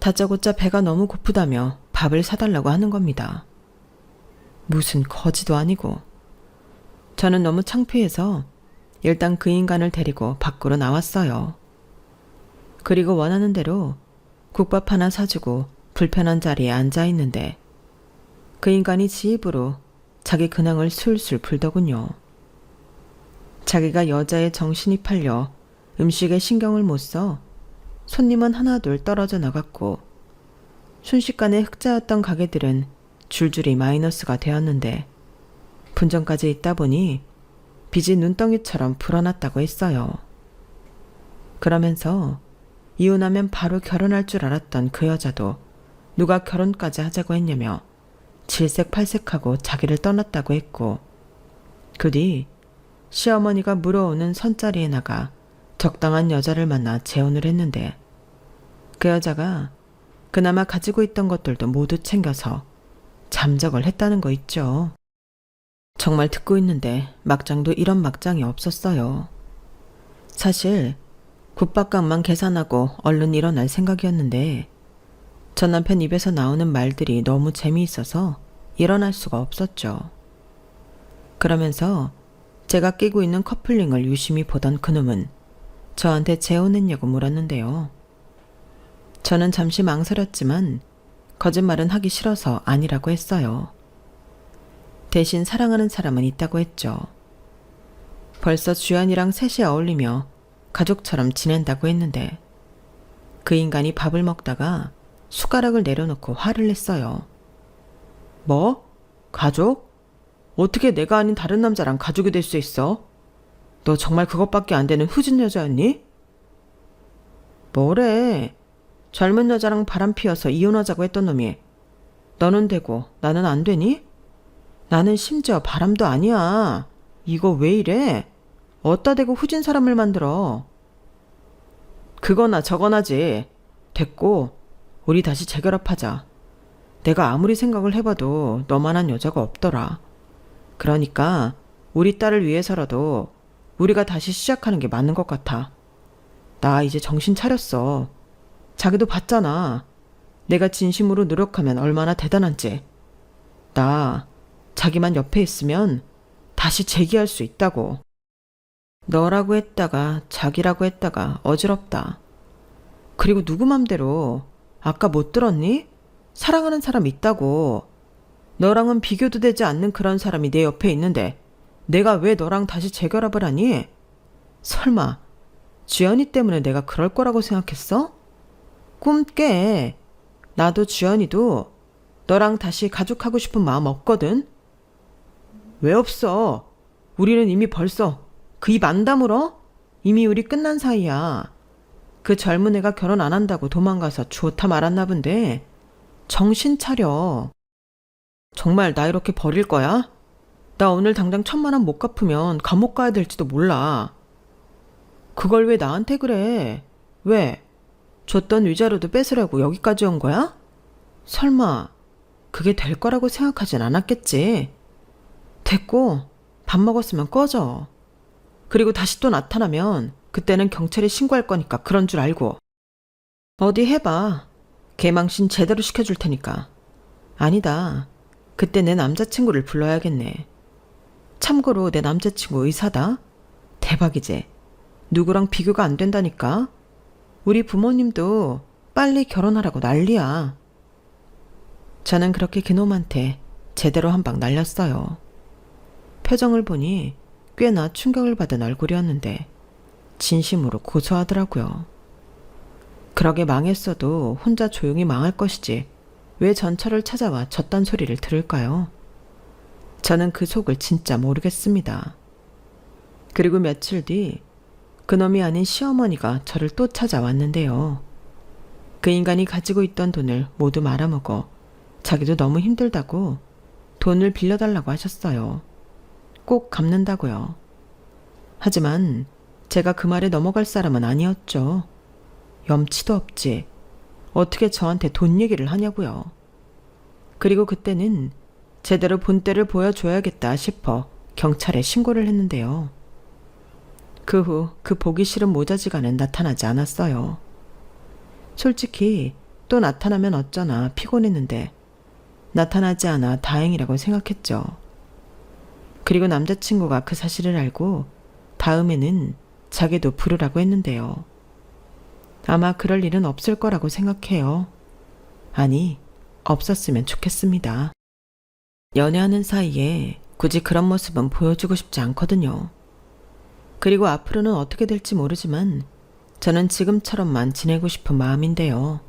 다짜고짜 배가 너무 고프다며 밥을 사달라고 하는 겁니다. 무슨 거지도 아니고. 저는 너무 창피해서 일단 그 인간을 데리고 밖으로 나왔어요. 그리고 원하는 대로 국밥 하나 사주고 불편한 자리에 앉아 있는데 그 인간이 지 입으로 자기 근황을 술술 풀더군요. 자기가 여자의 정신이 팔려 음식에 신경을 못 써 손님은 하나둘 떨어져 나갔고 순식간에 흑자였던 가게들은 줄줄이 마이너스가 되었는데 분전까지 있다 보니 빚이 눈덩이처럼 불어났다고 했어요. 그러면서 이혼하면 바로 결혼할 줄 알았던 그 여자도 누가 결혼까지 하자고 했냐며 질색팔색하고 자기를 떠났다고 했고 그 뒤 시어머니가 물어오는 선자리에 나가 적당한 여자를 만나 재혼을 했는데 그 여자가 그나마 가지고 있던 것들도 모두 챙겨서 잠적을 했다는 거 있죠. 정말 듣고 있는데 막장도 이런 막장이 없었어요. 사실 국밥값만 계산하고 얼른 일어날 생각이었는데 전 남편 입에서 나오는 말들이 너무 재미있어서 일어날 수가 없었죠. 그러면서 제가 끼고 있는 커플링을 유심히 보던 그놈은 저한테 재혼했냐고 물었는데요. 저는 잠시 망설였지만 거짓말은 하기 싫어서 아니라고 했어요. 대신 사랑하는 사람은 있다고 했죠. 벌써 주연이랑 셋이 어울리며 가족처럼 지낸다고 했는데 그 인간이 밥을 먹다가 숟가락을 내려놓고 화를 냈어요. 뭐? 가족? 어떻게 내가 아닌 다른 남자랑 가족이 될 수 있어? 너 정말 그것밖에 안 되는 후진 여자였니? 뭐래? 젊은 여자랑 바람 피워서 이혼하자고 했던 놈이 너는 되고 나는 안 되니? 나는 심지어 바람도 아니야. 이거 왜 이래? 어디다 대고 후진 사람을 만들어. 그거나 저거나지. 됐고 우리 다시 재결합하자. 내가 아무리 생각을 해봐도 너만한 여자가 없더라. 그러니까 우리 딸을 위해서라도 우리가 다시 시작하는 게 맞는 것 같아. 나 이제 정신 차렸어. 자기도 봤잖아. 내가 진심으로 노력하면 얼마나 대단한지. 나 자기만 옆에 있으면 다시 재기할 수 있다고. 너라고 했다가 자기라고 했다가 어지럽다. 그리고 누구 맘대로 아까 못 들었니? 사랑하는 사람 있다고. 너랑은 비교도 되지 않는 그런 사람이 내 옆에 있는데 내가 왜 너랑 다시 재결합을 하니? 설마 주연이 때문에 내가 그럴 거라고 생각했어? 꿈 깨. 나도 주연이도 너랑 다시 가족하고 싶은 마음 없거든. 왜 없어? 우리는 이미 벌써 그 입 안 다물어? 이미 우리 끝난 사이야. 그 젊은 애가 결혼 안 한다고 도망가서 좋다 말았나 본데 정신 차려. 정말 나 이렇게 버릴 거야? 나 오늘 당장 1,000만 원 못 갚으면 감옥 가야 될지도 몰라. 그걸 왜 나한테 그래? 왜? 줬던 위자료도 뺏으려고 여기까지 온 거야? 설마 그게 될 거라고 생각하진 않았겠지. 됐고 밥 먹었으면 꺼져. 그리고 다시 또 나타나면 그때는 경찰에 신고할 거니까 그런 줄 알고. 어디 해봐. 개망신 제대로 시켜줄 테니까. 아니다. 그때 내 남자친구를 불러야겠네. 참고로 내 남자친구 의사다. 대박이지. 누구랑 비교가 안 된다니까. 우리 부모님도 빨리 결혼하라고 난리야. 저는 그렇게 그놈한테 제대로 한 방 날렸어요. 표정을 보니 꽤나 충격을 받은 얼굴이었는데 진심으로 고소하더라고요. 그러게 망했어도 혼자 조용히 망할 것이지 왜 전철을 찾아와 저딴 소리를 들을까요? 저는 그 속을 진짜 모르겠습니다. 그리고 며칠 뒤 그놈이 아닌 시어머니가 저를 또 찾아왔는데요. 그 인간이 가지고 있던 돈을 모두 말아먹어 자기도 너무 힘들다고 돈을 빌려달라고 하셨어요. 꼭 갚는다고요. 하지만 제가 그 말에 넘어갈 사람은 아니었죠. 염치도 없지. 어떻게 저한테 돈 얘기를 하냐고요. 그리고 그때는 제대로 본때를 보여줘야겠다 싶어 경찰에 신고를 했는데요. 그 후 그 보기 싫은 모자지간은 나타나지 않았어요. 솔직히 또 나타나면 어쩌나 피곤했는데 나타나지 않아 다행이라고 생각했죠. 그리고 남자친구가 그 사실을 알고 다음에는 자기도 부르라고 했는데요. 아마 그럴 일은 없을 거라고 생각해요. 아니, 없었으면 좋겠습니다. 연애하는 사이에 굳이 그런 모습은 보여주고 싶지 않거든요. 그리고 앞으로는 어떻게 될지 모르지만 저는 지금처럼만 지내고 싶은 마음인데요.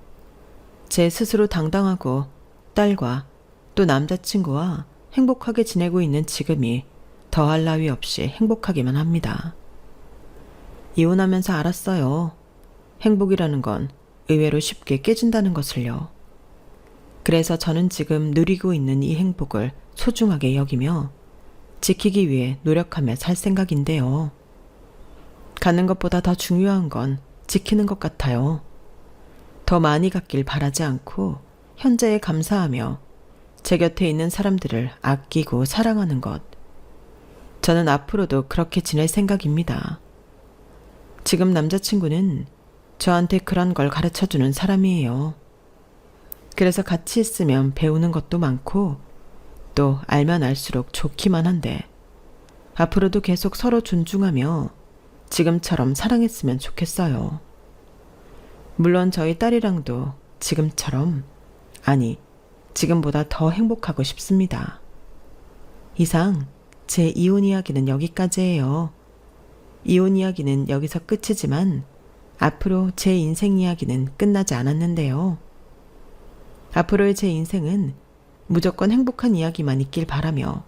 제 스스로 당당하고 딸과 또 남자친구와 행복하게 지내고 있는 지금이 더할 나위 없이 행복하기만 합니다. 이혼하면서 알았어요. 행복이라는 건 의외로 쉽게 깨진다는 것을요. 그래서 저는 지금 누리고 있는 이 행복을 소중하게 여기며 지키기 위해 노력하며 살 생각인데요. 갖는 것보다 더 중요한 건 지키는 것 같아요. 더 많이 갖길 바라지 않고 현재에 감사하며 제 곁에 있는 사람들을 아끼고 사랑하는 것. 저는 앞으로도 그렇게 지낼 생각입니다. 지금 남자친구는 저한테 그런 걸 가르쳐주는 사람이에요. 그래서 같이 있으면 배우는 것도 많고 또 알면 알수록 좋기만 한데 앞으로도 계속 서로 존중하며 지금처럼 사랑했으면 좋겠어요. 물론 저희 딸이랑도 지금처럼, 아니, 지금보다 더 행복하고 싶습니다. 이상 제 이혼 이야기는 여기까지예요. 이혼 이야기는 여기서 끝이지만 앞으로 제 인생 이야기는 끝나지 않았는데요. 앞으로의 제 인생은 무조건 행복한 이야기만 있길 바라며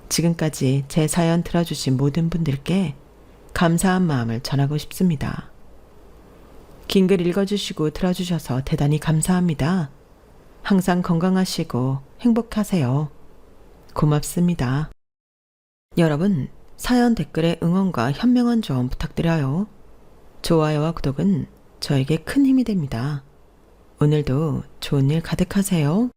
지금까지 제 사연 들어주신 모든 분들께 감사한 마음을 전하고 싶습니다. 긴 글 읽어주시고 들어주셔서 대단히 감사합니다. 항상 건강하시고 행복하세요. 고맙습니다. 여러분, 사연 댓글에 응원과 현명한 조언 부탁드려요. 좋아요와 구독은 저에게 큰 힘이 됩니다. 오늘도 좋은 일 가득하세요.